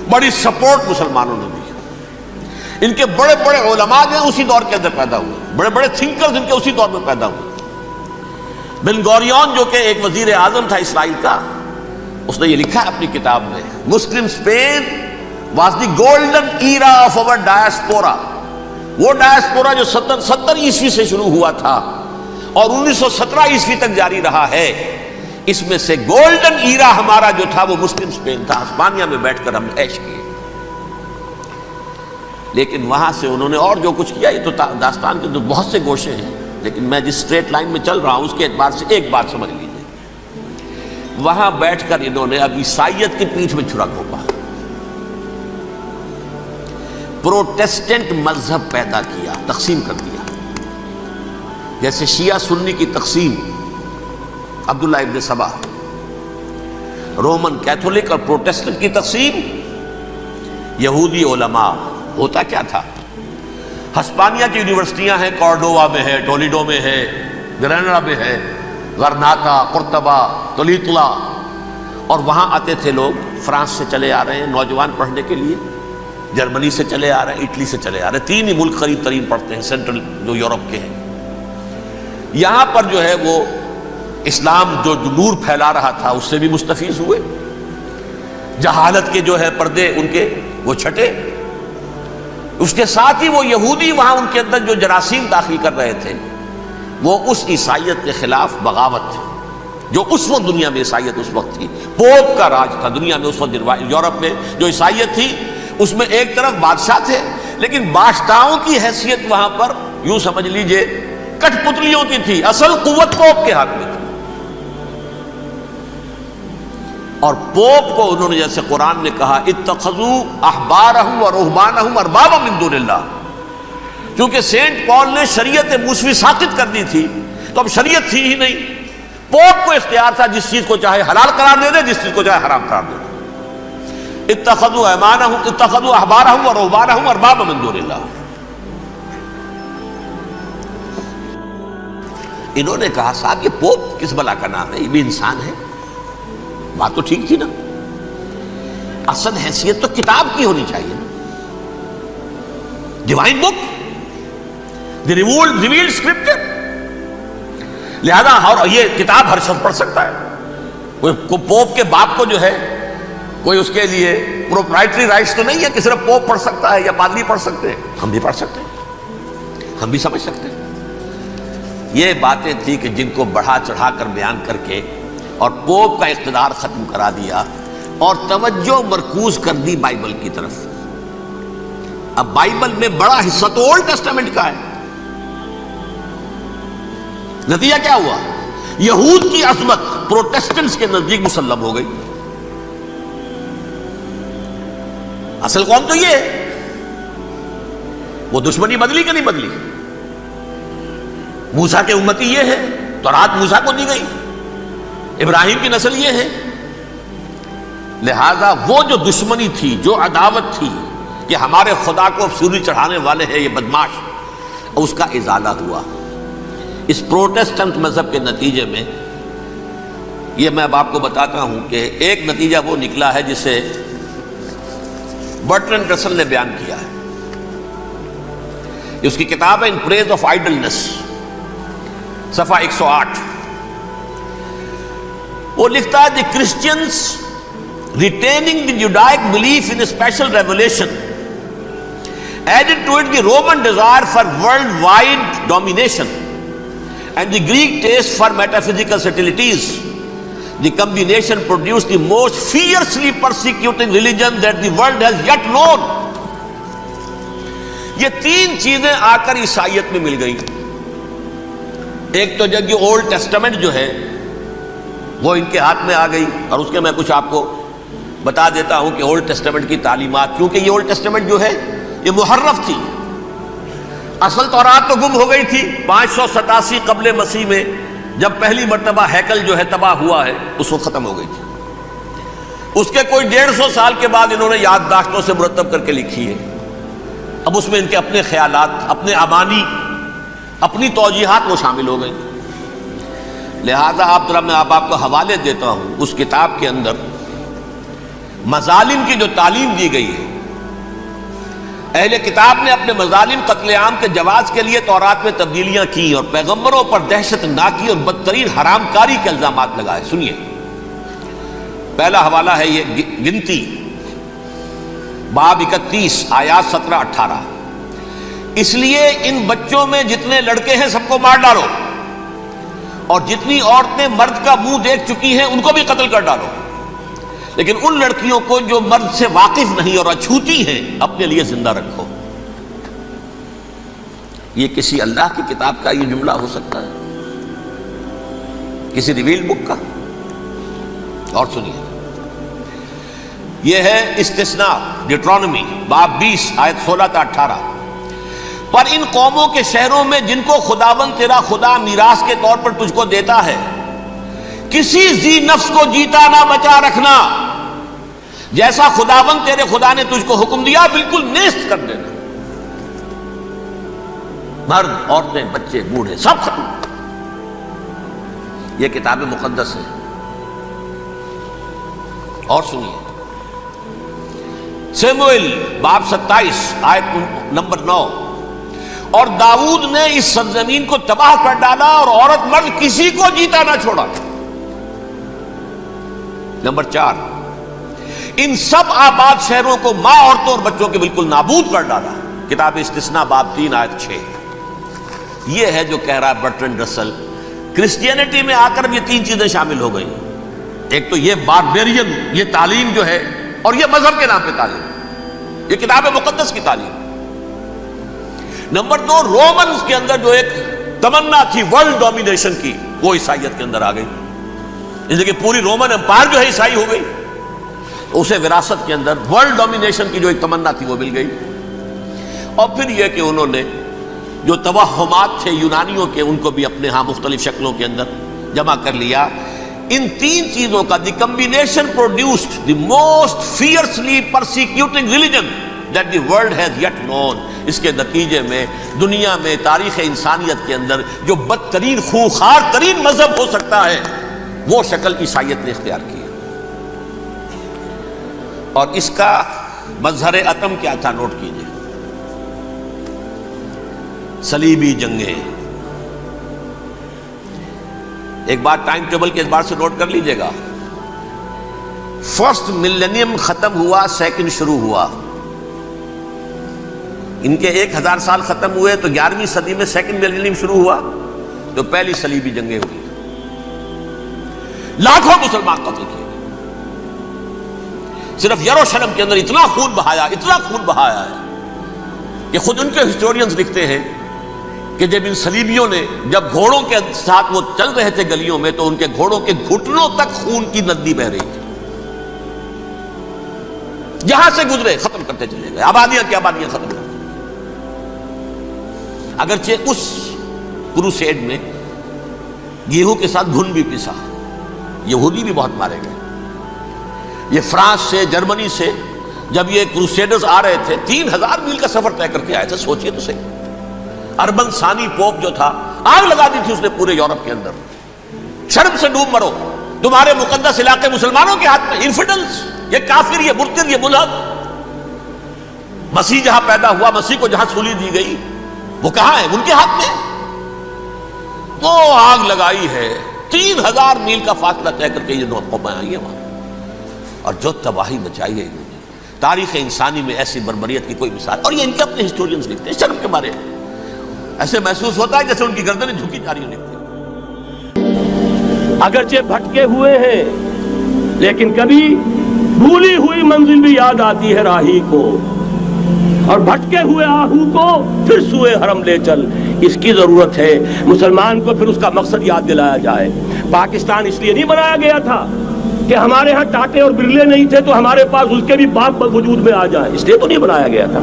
بڑی سپورٹ مسلمانوں نے دی۔ ان کے بڑے بڑے علماء جو ہیں اسی دور کے اندر پیدا ہوئے، بڑے بڑے تھنکرز ان کے اسی دور میں پیدا ہوئے۔ بن گوریون جو کہ ایک وزیر اعظم تھا اسرائیل کا، اس نے یہ لکھا ہے اپنی کتاب میں، Muslim Spain was the golden era of our diaspora, وہ ڈائسپورا جو 70 عیسوی سے شروع ہوا تھا اور 1917 عیسوی تک جاری رہا ہے، اس میں سے گولڈن ایرا ہمارا جو تھا وہ مسلم اسپین تھا، ہسپانیہ میں بیٹھ کر ہم نے عیش کیے۔ لیکن وہاں سے انہوں نے اور جو کچھ کیا، یہ تو داستان کے اندر بہت سے گوشے ہیں، لیکن میں جس اسٹریٹ لائن میں چل رہا ہوں اس کے اعتبار سے ایک بات سمجھ لیجیے، وہاں بیٹھ کر انہوں نے اب عیسائیت کی پیٹھ میں چھرا گھونپا، پروٹیسٹنٹ مذہب پیدا کیا، تقسیم کر دیا، جیسے شیعہ سنی کی تقسیم، عبداللہ ابن سبا، رومن کیتھولک اور پروٹیسٹنٹ کی تقسیم، یہودی علماء۔ ہوتا کیا تھا، ہسپانیہ کی یونیورسٹیاں ہیں، کارڈووا میں ہے، ٹولیڈو میں ہے، گریناڈا میں ہے، غرناطہ، قرطبہ، تولیتلا، اور وہاں آتے تھے لوگ، فرانس سے چلے آ رہے ہیں نوجوان پڑھنے کے لیے، جرمنی سے چلے آ رہے ہیں، اٹلی سے چلے آ رہے ہیں، 3 ہی ملک قریب ترین پڑھتے ہیں سینٹرل جو یورپ کے ہیں۔ یہاں پر جو ہے وہ اسلام جو نور پھیلا رہا تھا اس سے بھی مستفیض ہوئے، جہالت کے جو ہے پردے ان کے وہ چھٹے، اس کے ساتھ ہی وہ یہودی وہاں ان کے اندر جو جراثیم داخل کر رہے تھے وہ اس عیسائیت کے خلاف بغاوت تھی، جو اس وقت دنیا میں عیسائیت اس وقت تھی، پوپ کا راج تھا دنیا میں اس وقت، یورپ میں جو عیسائیت تھی اس میں ایک طرف بادشاہ تھے، لیکن بادشاہوں کی حیثیت وہاں پر یوں سمجھ لیجئے کٹ پتلیوں کی تھی، اصل قوت پوپ کے ہاتھ میں تھی۔ اور پوپ کو انہوں نے جیسے قرآن نے کہا اتخذوا احبارهم ورهبانهم اربابا من دون اللہ، چونکہ سینٹ پال نے شریعت موسوی ساقط کر دی تھی تو اب شریعت تھی ہی نہیں، پوپ کو اختیار تھا جس چیز کو چاہے حلال قرار دے دے، جس چیز کو چاہے حرام قرار دے دے۔ اتخذوا احبارهم ورهبانهم اربابا من دون اللہ۔ انہوں نے کہا صاحب یہ پوپ کس بلا کا نام ہے، یہ بھی انسان ہے، بات تو ٹھیک تھی نا، اصل حیثیت تو کتاب کی ہونی چاہیے نا، ڈیوائن بک، دی ریویلڈ اسکرپچر، لہذا اور یہ کتاب ہر شخص پڑھ سکتا ہے، کوئی پوپ کے باپ کو جو ہے کوئی اس کے لیے پروپرائٹری رائٹس تو نہیں ہے کہ صرف پوپ پڑھ سکتا ہے یا پادری پڑھ سکتے ہیں، ہم بھی پڑھ سکتے ہیں، ہم بھی سمجھ سکتے ہیں۔ یہ باتیں تھی کہ جن کو بڑھا چڑھا کر بیان کر کے اور پوپ کا اقتدار ختم کرا دیا اور توجہ مرکوز کر دی بائبل کی طرف. اب بائبل میں بڑا حصہ تو اولڈ ٹیسٹامنٹ کا ہے. نتیجہ کیا ہوا؟ یہود کی عظمت پروٹیسٹنٹس کے نزدیک مسلم ہو گئی. اصل قوم تو یہ ہے. وہ دشمنی بدلی کہ نہیں بدلی؟ موسیٰ کے امتی یہ ہے، تورات موسیٰ کو دی گئی، ابراہیم کی نسل یہ ہے. لہذا وہ جو دشمنی تھی، جو عداوت تھی کہ ہمارے خدا کو سوری چڑھانے والے ہیں یہ بدماش، اس کا ازالہ ہوا. اس پروٹیسٹنٹ مذہب کے نتیجے میں یہ میں اب آپ کو بتاتا ہوں کہ ایک نتیجہ وہ نکلا ہے جسے برٹرنڈ رسل نے بیان کیا ہے. اس کی کتاب ہے ان پریز آف آئیڈلنس، صفحہ 108. وہ لکھتا ہے the Christians retaining the Judaic belief in special revelation added to it the Roman desire for worldwide domination and the Greek taste for metaphysical subtleties. The combination produced the most fiercely persecuting religion that the world has yet known. یہ تین چیزیں آ کر عیسائیت میں مل گئی. ایک تو جب یہ اولڈ ٹیسٹامنٹ جو ہے وہ ان کے ہاتھ میں آ گئی، اور اس کے میں کچھ آپ کو بتا دیتا ہوں کہ اولڈ ٹیسٹامنٹ کی تعلیمات، کیونکہ یہ اولڈ ٹیسٹامنٹ جو ہے یہ محرف تھی. اصل تورات تو گم ہو گئی تھی 587 قبل مسیح میں، جب پہلی مرتبہ ہیکل جو ہے تباہ ہوا ہے، اس وقت ختم ہو گئی تھی. اس کے کوئی 150 سال کے بعد انہوں نے یادداشتوں سے مرتب کر کے لکھی ہے. اب اس میں ان کے اپنے خیالات، اپنے امانی، اپنی توجیحات وہ شامل ہو گئی. لہذا میں آپ کو حوالے دیتا ہوں اس کتاب کے اندر مظالم کی جو تعلیم دی گئی ہے. اہل کتاب نے اپنے مظالم قتل عام کے جواز کے لیے تورات میں تبدیلیاں کی اور پیغمبروں پر دہشت ناکی اور بدترین حرام کاری کے الزامات لگائے. سنیے، پہلا حوالہ ہے یہ گنتی باب 31 آیات 17-18. اس لیے ان بچوں میں جتنے لڑکے ہیں سب کو مار ڈالو، اور جتنی عورتیں مرد کا منہ دیکھ چکی ہیں ان کو بھی قتل کر ڈالو، لیکن ان لڑکیوں کو جو مرد سے واقف نہیں اور اچھوتی ہیں اپنے لیے زندہ رکھو. یہ کسی اللہ کی کتاب کا یہ جملہ ہو سکتا ہے؟ کسی ریویل بک کا؟ اور سنیے، یہ ہے استثناء ڈیٹرانومی باب 20 آیت 16-18. پر ان قوموں کے شہروں میں جن کو خداوند تیرا خدا میراث کے طور پر تجھ کو دیتا ہے، کسی ذی نفس کو جیتا نہ بچا رکھنا. جیسا خداوند تیرے خدا نے تجھ کو حکم دیا بالکل نیست کر دینا. مرد، عورتیں، بچے، بوڑھے سب ختم. یہ کتاب مقدس ہے. اور سنیے، سیموئیل باب 27 آیت نمبر 9. اور داؤد نے اس سرزمین کو تباہ کر ڈالا اور عورت مرد کسی کو جیتا نہ چھوڑا. نمبر 4، ان سب آباد شہروں کو ماں، عورتوں اور بچوں کے بالکل نابود کر ڈالا. کتاب استثناء باب 3 آیت 6. یہ ہے جو کہہ رہا ہے برٹرنڈ رسل. کرسچینٹی میں آ کر یہ تین چیزیں شامل ہو گئی. ایک تو یہ باربیرین یہ تعلیم جو ہے، اور یہ مذہب کے نام پہ تعلیم، یہ کتاب مقدس کی تعلیم. نمبر 2، رومنز کے اندر جو ایک تمنا تھی ورلڈ ڈومینیشن کی، وہ عیسائیت کے اندر آ گئی. اس لیے کہ پوری رومن امپائر جو ہے عیسائی ہو گئی. اسے وراثت کے اندر ورلڈ ڈومینیشن کی جو ایک تمنا تھی وہ مل گئی. اور پھر یہ کہ انہوں نے جو توہمات تھے یونانیوں کے، ان کو بھی اپنے ہاں مختلف شکلوں کے اندر جمع کر لیا. ان تین چیزوں کا the combination produced the most fiercely persecuting religion that the world has yet known. اس کے نتیجے میں دنیا میں تاریخ انسانیت کے اندر جو بدترین خوخار ترین مذہب ہو سکتا ہے وہ شکل عیسائیت نے اختیار کی. اور اس کا مظہر عتم کیا تھا؟ نوٹ کیجئے، صلیبی جنگیں. ایک بار ٹائم ٹیبل کے اعتبار سے نوٹ کر لیجئے گا. فرسٹ ملینیم ختم ہوا، سیکنڈ شروع ہوا. ان کے 1000 سال ختم ہوئے تو 11ویں صدی میں سیکنڈ ملینیم شروع ہوا، تو پہلی صلیبی جنگیں ہوئی. لاکھوں مسلمان قتل کیے گئے. صرف یروشلم کے اندر اتنا خون بہایا ہے کہ خود ان کے ہسٹورینز لکھتے ہیں کہ جب ان صلیبیوں نے جب گھوڑوں کے ساتھ وہ چل رہے تھے گلیوں میں تو ان کے گھوڑوں کے گھٹنوں تک خون کی ندی بہ رہی تھی. جہاں سے گزرے ختم کرتے چلے گئے, آبادیاں کی آبادیاں ختم کرتے. اگرچہ اس کروسیڈ میں گیہوں کے ساتھ گھن بھی پسا, یہودی بھی بہت مارے گئے. یہ فرانس سے, جرمنی سے جب یہ کروسیڈرز آ رہے تھے 3000 میل کا سفر طے کر کے آئے تھے. سوچئے تو صحیح, اربن ثانی پوپ جو تھا آگ لگا دی تھی اس نے پورے یورپ کے اندر. شرم سے ڈوب مرو, تمہارے مقدس علاقے مسلمانوں کے ہاتھ میں. انفیڈلز, یہ کافر, یہ مرتد, یہ ملحد. مسیح جہاں پیدا ہوا, مسیح کو جہاں سولی دی گئی, وہ کہاں ہے؟ ان کے ہاتھ میں. وہ آگ لگائی ہے, 3000 میل کا فاصلہ طے کر کے یہ نو قومیں آئی ہیں وہاں, اور جو تباہی مچائی ہے انہوں نے. تاریخ انسانی میں ایسی بربریت کی کوئی مثال. اور یہ ان کے اپنے ہسٹورینز لکھتے ہیں شرم کے بارے میں. ایسے محسوس ہوتا ہے جیسے ان کی گردنیں جھکی جا رہی ہیں. لکھتے ہیں اگرچہ بھٹکے ہوئے ہیں لیکن کبھی بھولی ہوئی منزل بھی یاد آتی ہے راہی کو, اور بھٹکے ہوئے آہو کو پھر سوئے حرم لے چل. اس کی ضرورت ہے مسلمان کو پھر اس کا مقصد یاد دلایا جائے. پاکستان اس لیے نہیں بنایا گیا تھا کہ ہمارے ہاں ٹاٹے اور برلے نہیں تھے تو ہمارے پاس اس کے بھی باپ وجود میں آ جائیں, اس لیے تو نہیں بنایا گیا تھا.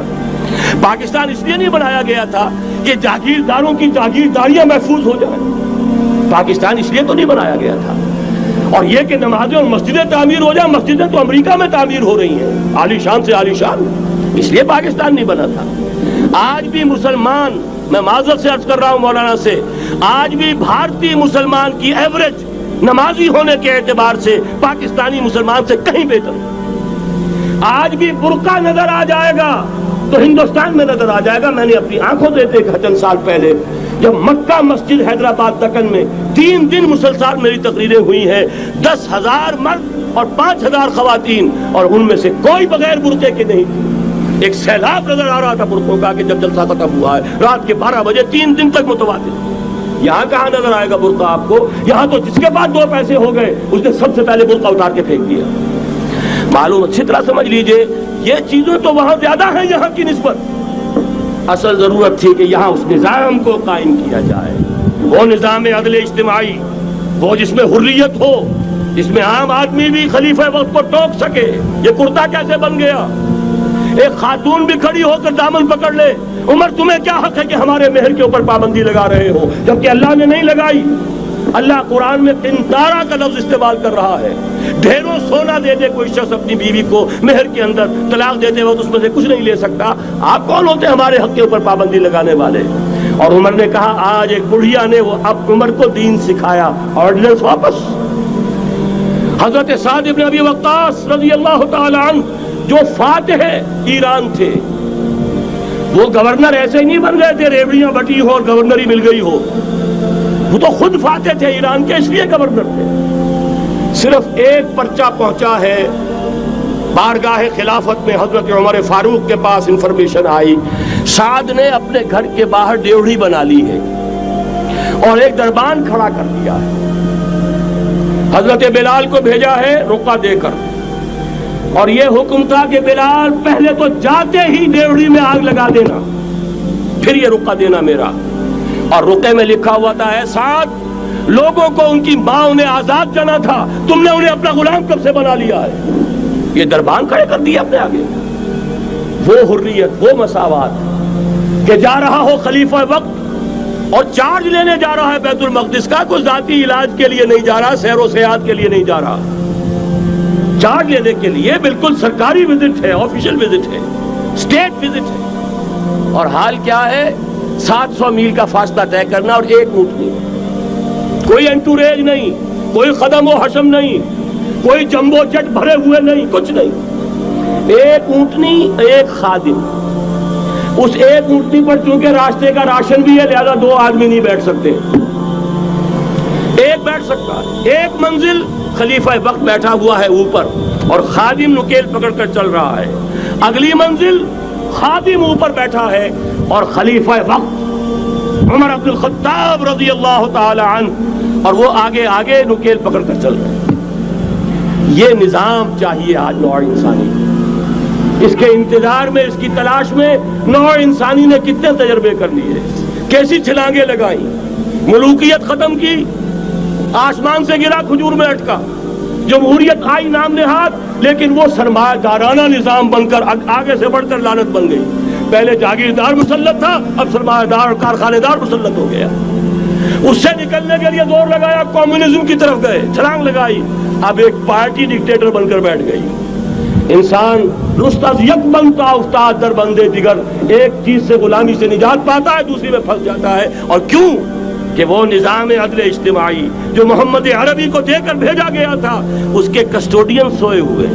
پاکستان اس لیے نہیں بنایا گیا تھا کہ جاگیرداروں کی جاگیرداریاں محفوظ ہو جائیں. پاکستان اس لیے تو نہیں بنایا گیا تھا. اور یہ کہ نمازیں اور مسجدیں تعمیر ہو جائیں, مسجدیں تو امریکہ میں تعمیر ہو رہی ہیں عالی شان سے عالی شان, اس لیے پاکستان نہیں بنا تھا. آج بھی مسلمان, میں معذرت سے عرض کر رہا ہوں مولانا سے, آج بھی بھارتی مسلمان کی ایوریج نمازی ہونے کے اعتبار سے پاکستانی مسلمان سے کہیں بہتر. آج بھی برقع نظر آ جائے گا تو ہندوستان میں نظر آ جائے گا. میں نے اپنی آنکھوں سے دیکھا چند سال پہلے جب مکہ مسجد حیدرآباد دکن میں 3 دن مسلسل میری تقریریں ہوئی ہیں, 10,000 مرد اور 5,000 خواتین, اور ان میں سے کوئی بغیر برقعے کے نہیں تھی. ایک سیلاب نظر آ رہا تھا برقعوں کا کہ جب جلسہ ختم ہوا ہے رات کے 12 بجے 3 دن تک متواتر. یہاں کہاں نظر آئے گا برقع آپ کو؟ یہاں تو جس کے پاس 2 پیسے ہو گئے اس نے سب سے پہلے برقع اتار کے پھینک دیا. معلوم اچھی طرح سمجھ لیجئے یہ چیزیں تو وہاں زیادہ ہیں یہاں کی نسبت. اصل ضرورت تھی کہ یہاں اس نظام کو قائم کیا جائے, وہ نظام عدل اجتماعی, وہ جس میں حریت ہو, جس میں عام آدمی بھی خلیفہ وقت کو ٹوک سکے. یہ کرتا کیسے بن گیا؟ ایک خاتون بھی کھڑی ہو کر دامن پکڑ لے, عمر تمہیں کیا حق ہے کہ ہمارے مہر کے اوپر پابندی لگا رہے ہو, جبکہ اللہ نے نہیں لگائی. اللہ قرآن میں قنطارہ کا لفظ استعمال کر رہا ہے. ڈھیروں سونا دے دے کوئی شخص اپنی بیوی کو مہر کے اندر, طلاق دیتے وقت اس میں سے کچھ نہیں لے سکتا. آپ کون ہوتے ہیں ہمارے حق کے اوپر پابندی لگانے والے؟ اور عمر نے کہا آج ایک بڑھیا نے وہ اب عمر کو دین سکھایا, آرڈیننس واپس. حضرت سعد ابن ابی وقاص رضی اللہ تعالی عنہ جو فاتح ایران تھے, وہ گورنر ایسے ہی نہیں بن گئے تھے ریوڑیاں بٹی ہو اور گورنر ہی مل گئی ہو. وہ تو خود فاتح تھے ایران کے, اس لیے گورنر تھے. صرف ایک پرچہ پہنچا ہے بارگاہ خلافت میں, حضرت عمر فاروق کے پاس انفارمیشن آئی سعد نے اپنے گھر کے باہر ڈیوڑی بنا لی ہے اور ایک دربان کھڑا کر دیا ہے. حضرت بلال کو بھیجا ہے رقعہ دے کر, اور یہ حکم تھا کہ بلال پہلے تو جاتے ہی ڈیوڑی میں آگ لگا دینا, پھر یہ رقعہ دینا میرا. اور رقعے میں لکھا ہوا تھا ہے سعد, لوگوں کو ان کی ماں نے آزاد جانا تھا, تم نے انہیں اپنا غلام کب سے بنا لیا ہے. یہ دربان کھڑے کر دیا اپنے آگے. وہ حریت, وہ مساوات کہ جا رہا ہو خلیفہ وقت اور چارج لینے جا رہا ہے بیت المقدس کا, کوئی ذاتی علاج کے لیے نہیں جا رہا, سیر و سیاحت کے لیے نہیں جا رہا, چارج لینے کے لیے. بالکل سرکاری وزٹ ہے, آفیشل وزٹ ہے, اسٹیٹ وزٹ ہے. اور حال کیا ہے؟ 700 میل کا فاصلہ طے کرنا اور ایک اونٹنی, کوئی انٹوریج نہیں, کوئی قدم و حشم نہیں, کوئی جمبو جٹ بھرے ہوئے نہیں, کچھ نہیں. ایک اونٹنی, ایک خادم. اس ایک اونٹنی پر چونکہ راستے کا راشن بھی ہے لہذا 2 آدمی نہیں بیٹھ سکتے, ایک بیٹھ سکتا. ایک منزل خلیفہ وقت بیٹھا ہوا ہے اوپر اور خادم نکیل پکڑ کر چل رہا ہے. اگلی منزل خادم اوپر بیٹھا ہے اور خلیفہ وقت عمر عبد الخطاب رضی اللہ تعالی عنہ, اور وہ آگے آگے نکیل پکڑ کر چل رہے ہیں. یہ نظام چاہیے آج نوع انسانی کو. اس کے انتظار میں، اس کی تلاش میں نوع انسانی نے کتنے تجربے کر لیے، کیسی چھلانگیں لگائیں، ملوکیت ختم کی، آسمان سے گرا کھجور میں اٹکا، جمہوریت آئی نام نہاد، لیکن وہ سرمایہ دارانہ نظام بن کر آگے سے بڑھ کر لعنت بن گئی. پہلے جاگیردار مسلط تھا، اب سرمایہ دار کارخانے دار مسلط ہو گیا. اس سے نکلنے کے لیے زور لگایا، کمیونزم کی طرف گئے، چھلانگ لگائی، اب ایک پارٹی ڈکٹیٹر بن کر بیٹھ گئی. انسان رست از یک بنتا افتاد در بندے دیگر، ایک چیز سے غلامی سے نجات پاتا ہے، دوسری میں پھنس جاتا ہے. اور کیوں؟ کہ وہ نظام عدل اجتماعی جو محمد عربی کو دے کر بھیجا گیا تھا، اس کے کسٹوڈین سوئے ہوئے،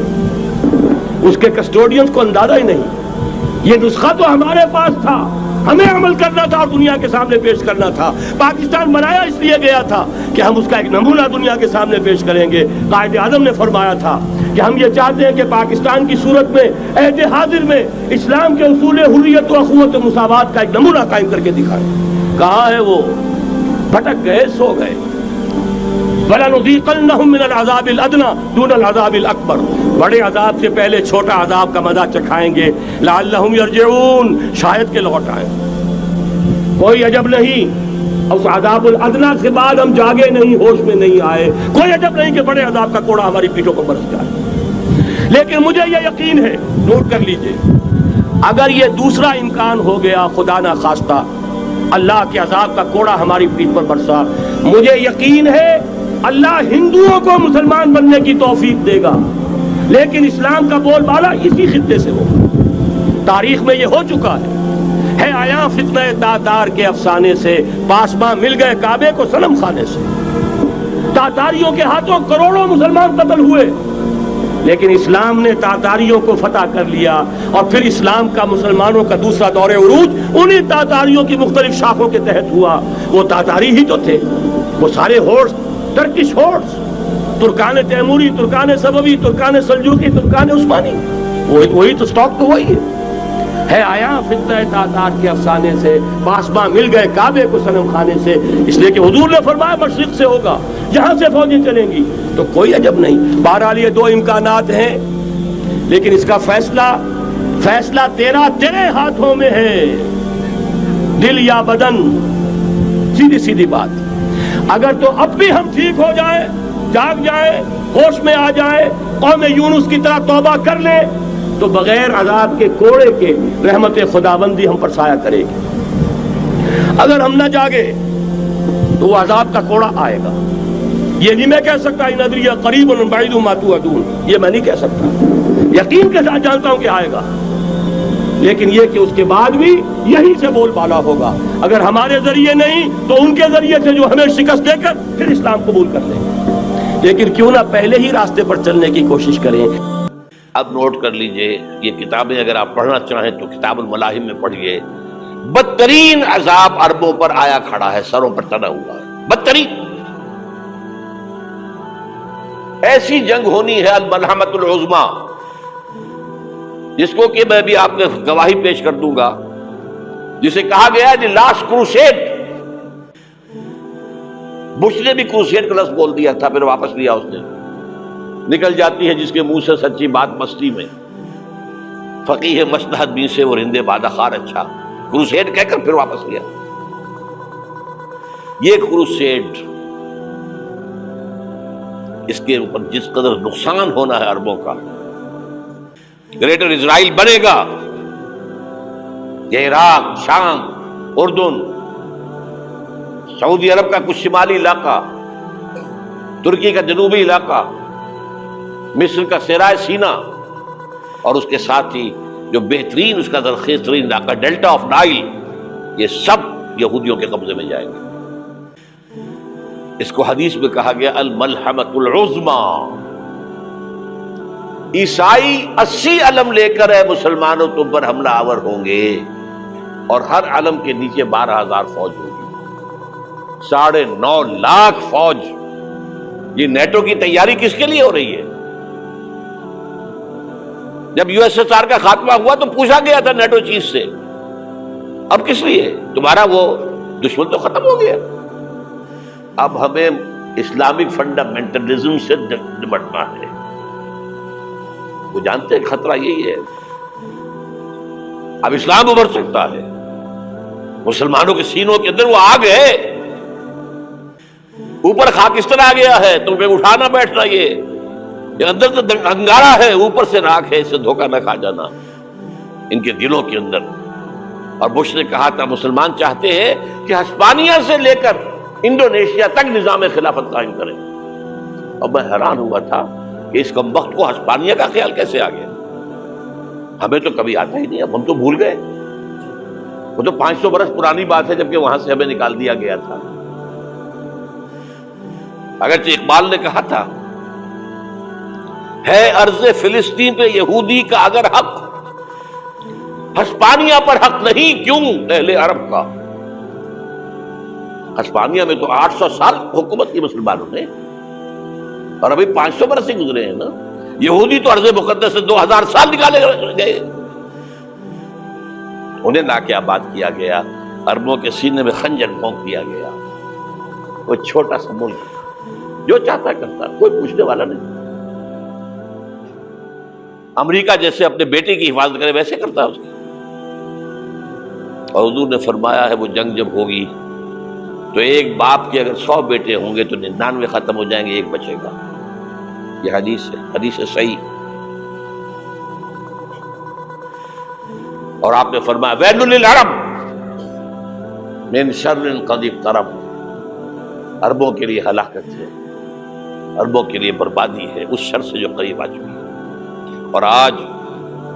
اس کے کسٹوڈین کو اندازہ ہی نہیں. یہ نسخہ تو ہمارے پاس تھا، ہمیں عمل کرنا تھا اور دنیا کے سامنے پیش کرنا تھا. پاکستان بنایا اس لیے گیا تھا کہ ہم اس کا ایک نمونہ دنیا کے سامنے پیش کریں گے. قائد اعظم نے فرمایا تھا کہ ہم یہ چاہتے ہیں کہ پاکستان کی صورت میں عہد حاضر میں اسلام کے اصول حریت و اخوت و مساوات کا ایک نمونہ قائم کر کے دکھائیں. کہاں ہے وہ؟ بھٹک گئے، سو گئے. وَلَنُذِيقَنَّهُم مِّنَ الْعَذَابِ الْأَدْنَىٰ دُونَ الْعَذَابِ الْأَكْبَرِ، بڑے عذاب سے پہلے چھوٹا عذاب کا مزہ چکھائیں گے. لَعَلَّهُمْ يَرْجِعُونَ، شاید کہ لوٹ آئیں. کوئی عجب نہیں اس عذاب الادنیٰ کے بعد ہم جاگے نہیں، ہوش میں نہیں آئے. کوئی عجب نہیں کہ بڑے عذاب کا کوڑا ہماری پیٹھوں پر برس جائے. لیکن مجھے یہ یقین ہے، نوٹ کر لیجئے، اگر یہ دوسرا امکان ہو گیا، خدا نہ خواستہ اللہ کے عذاب کا کوڑا ہماری پیٹھ پر برسا، مجھے یقین ہے اللہ ہندوؤں کو مسلمان بننے کی توفیق دے گا. لیکن اسلام کا بول بالا اسی خطے سے ہوگا. تاریخ میں یہ ہو چکا ہے آیا فتنہ تاتار کے افسانے سے، پاسباں مل گئے کعبے کو صنم خانے سے. تاتاریوں کے ہاتھوں کروڑوں مسلمان قتل ہوئے، لیکن اسلام نے تاتاریوں کو فتح کر لیا. اور پھر اسلام کا مسلمانوں کا دوسرا دور عروج انہی تاتاریوں کی مختلف شاخوں کے تحت ہوا. وہ تاتاری ہی تو تھے، وہ سارے ہورس، ٹرکش ہورس، ترکان تیموری، ترکان سبوی، ترکان سلجوقی، ترکان عثمانی، وہی تو سٹاک تو وہی ہے آیا فتنہ تاتار کے افسانے سے، پاسباں مل گئے کعبے کو صنم خانے سے. اس لیے کہ حضور نے فرمایا مشرق سے ہوگا، جہاں سے فوجیں چلیں گی. تو کوئی عجب نہیں. بہرحال یہ دو امکانات ہیں، لیکن اس کا فیصلہ تیرے ہاتھوں میں ہے، دل یا بدن. سیدھی سیدھی بات. اگر تو اب بھی ہم ٹھیک ہو جائیں، جاگ جائیں، ہوش میں آ جائیں، قوم یونس کی طرح توبہ کر لیں، تو بغیر عذاب کے کوڑے کے رحمت خداوندی ہم پر سایہ کرے گی. اگر ہم نہ جاگے تو وہ عذاب کا کوڑا آئے گا. یہ نہیں میں کہہ سکتا ان ادری قریب بعید ما توعدون، یہ میں نہیں کہہ سکتا، یقین کے ساتھ جانتا ہوں کہ آئے گا. لیکن یہ کہ اس کے بعد بھی یہی سے بول بالا ہوگا. اگر ہمارے ذریعے نہیں تو ان کے ذریعے سے جو ہمیں شکست دے کر پھر اسلام قبول کر لیں. لیکن کیوں نہ پہلے ہی راستے پر چلنے کی کوشش کریں. اب نوٹ کر لیجئے، یہ کتابیں اگر آپ پڑھنا چاہیں تو کتاب الملاحم میں پڑھیے. بدترین عذاب عربوں پر آیا کھڑا ہے، سروں پر تنا ہوا ہے. بدترین ایسی جنگ ہونی ہے الملحمۃ العظمیٰ، جس کو کہ میں بھی آپ کے گواہی پیش کر دوں گا، جسے کہا گیا ہے دی لاسٹ کروسیڈ. بش نے بھی کروسیڈ کا لفظ بول دیا تھا، پھر واپس لیا اس نے. نکل جاتی ہے جس کے منہ سے سچی بات مستی میں. فقیہ مصلحت بھی سے اور ہندے بادہ خار اچھا، کروسیڈ کہہ کر پھر واپس لیا. یہ کروسیڈ، اس کے اوپر جس قدر نقصان ہونا ہے عربوں کا. گریٹر اسرائیل بنے گا، یہ عراق، شام، اردن، سعودی عرب کا کچھ شمالی علاقہ، ترکی کا جنوبی علاقہ، مصر کا صحرائے سینا، اور اس کے ساتھ ہی جو بہترین اس کا زرخیز ترین علاقہ ڈیلٹا آف نائل، یہ سب یہودیوں کے قبضے میں جائیں گے. اس کو حدیث میں کہا گیا الملحمۃ العظمیٰ. عیسائی 80 علم لے کر اے مسلمانوں تم پر حملہ آور ہوں گے، اور ہر علم کے نیچے 12,000 فوج ہوگی. 9.5 لاکھ فوج. یہ نیٹو کی تیاری کس کے لیے ہو رہی ہے؟ جب یو ایس ایس آر کا خاتمہ ہوا تو پوچھا گیا تھا نیٹو چیف سے، اب کس لیے؟ تمہارا وہ دشمن تو ختم ہو گیا، اب ہمیں اسلامک فنڈامنٹلزم سے نمٹنا ہے. وہ جانتے ہیں خطرہ یہی ہے. اب اسلام ابھر سکتا ہے، مسلمانوں کے سینوں کے اندر وہ آگ ہے، اوپر خاکستر آ گیا ہے، تمہیں اٹھانا بیٹھنا، یہ اندر تو انگارہ ہے، اوپر سے راکھ ہے، اس سے دھوکہ نہ کھا جانا ان کے دلوں کے اندر. اور بش نے کہا تھا مسلمان چاہتے ہیں کہ ہسپانیہ سے لے کر انڈونیشیا تک نظام خلافت قائم کریں. اور میں حیران ہوا تھا کہ اس کم وقت کو ہسپانیہ کا خیال کیسے آ گیا. ہمیں تو کبھی آتا ہی نہیں، اب ہم تو بھول گئے. وہ تو 500 برس پرانی بات ہے جبکہ وہاں سے ہمیں نکال دیا گیا تھا. اگرچہ اقبال نے کہا تھا ہے ارض فلسطین پہ یہودی کا اگر حق، ہسپانیہ پر حق نہیں کیوں اہل عرب کا. ہسپانیہ میں تو 800 سال حکومت کی مسلمانوں نے، اور ابھی 500 برس سے گزرے ہیں نا. یہودی تو ارض مقدس سے 2000 سال نکالے گئے. انہیں لا کے آباد کیا گیا، عربوں کے سینے میں خنجر پھونک دیا گیا. وہ چھوٹا سا ملک جو چاہتا کرتا، کوئی پوچھنے والا نہیں. امریکہ جیسے اپنے بیٹے کی حفاظت کرے ویسے کرتا اس کی. اور حضور نے فرمایا ہے وہ جنگ جب ہوگی تو ایک باپ کے اگر 100 بیٹے ہوں گے تو 99 ختم ہو جائیں گے، ایک بچے گا. یہ حدیث ہے، حدیث ہے صحیح. اور آپ نے فرمایا ویل للعرب من شر قد اقترب. عربوں کے لیے ہلاکت ہے، عربوں کے لیے بربادی ہے اس شر سے جو قریب آ چکی ہے. اور آج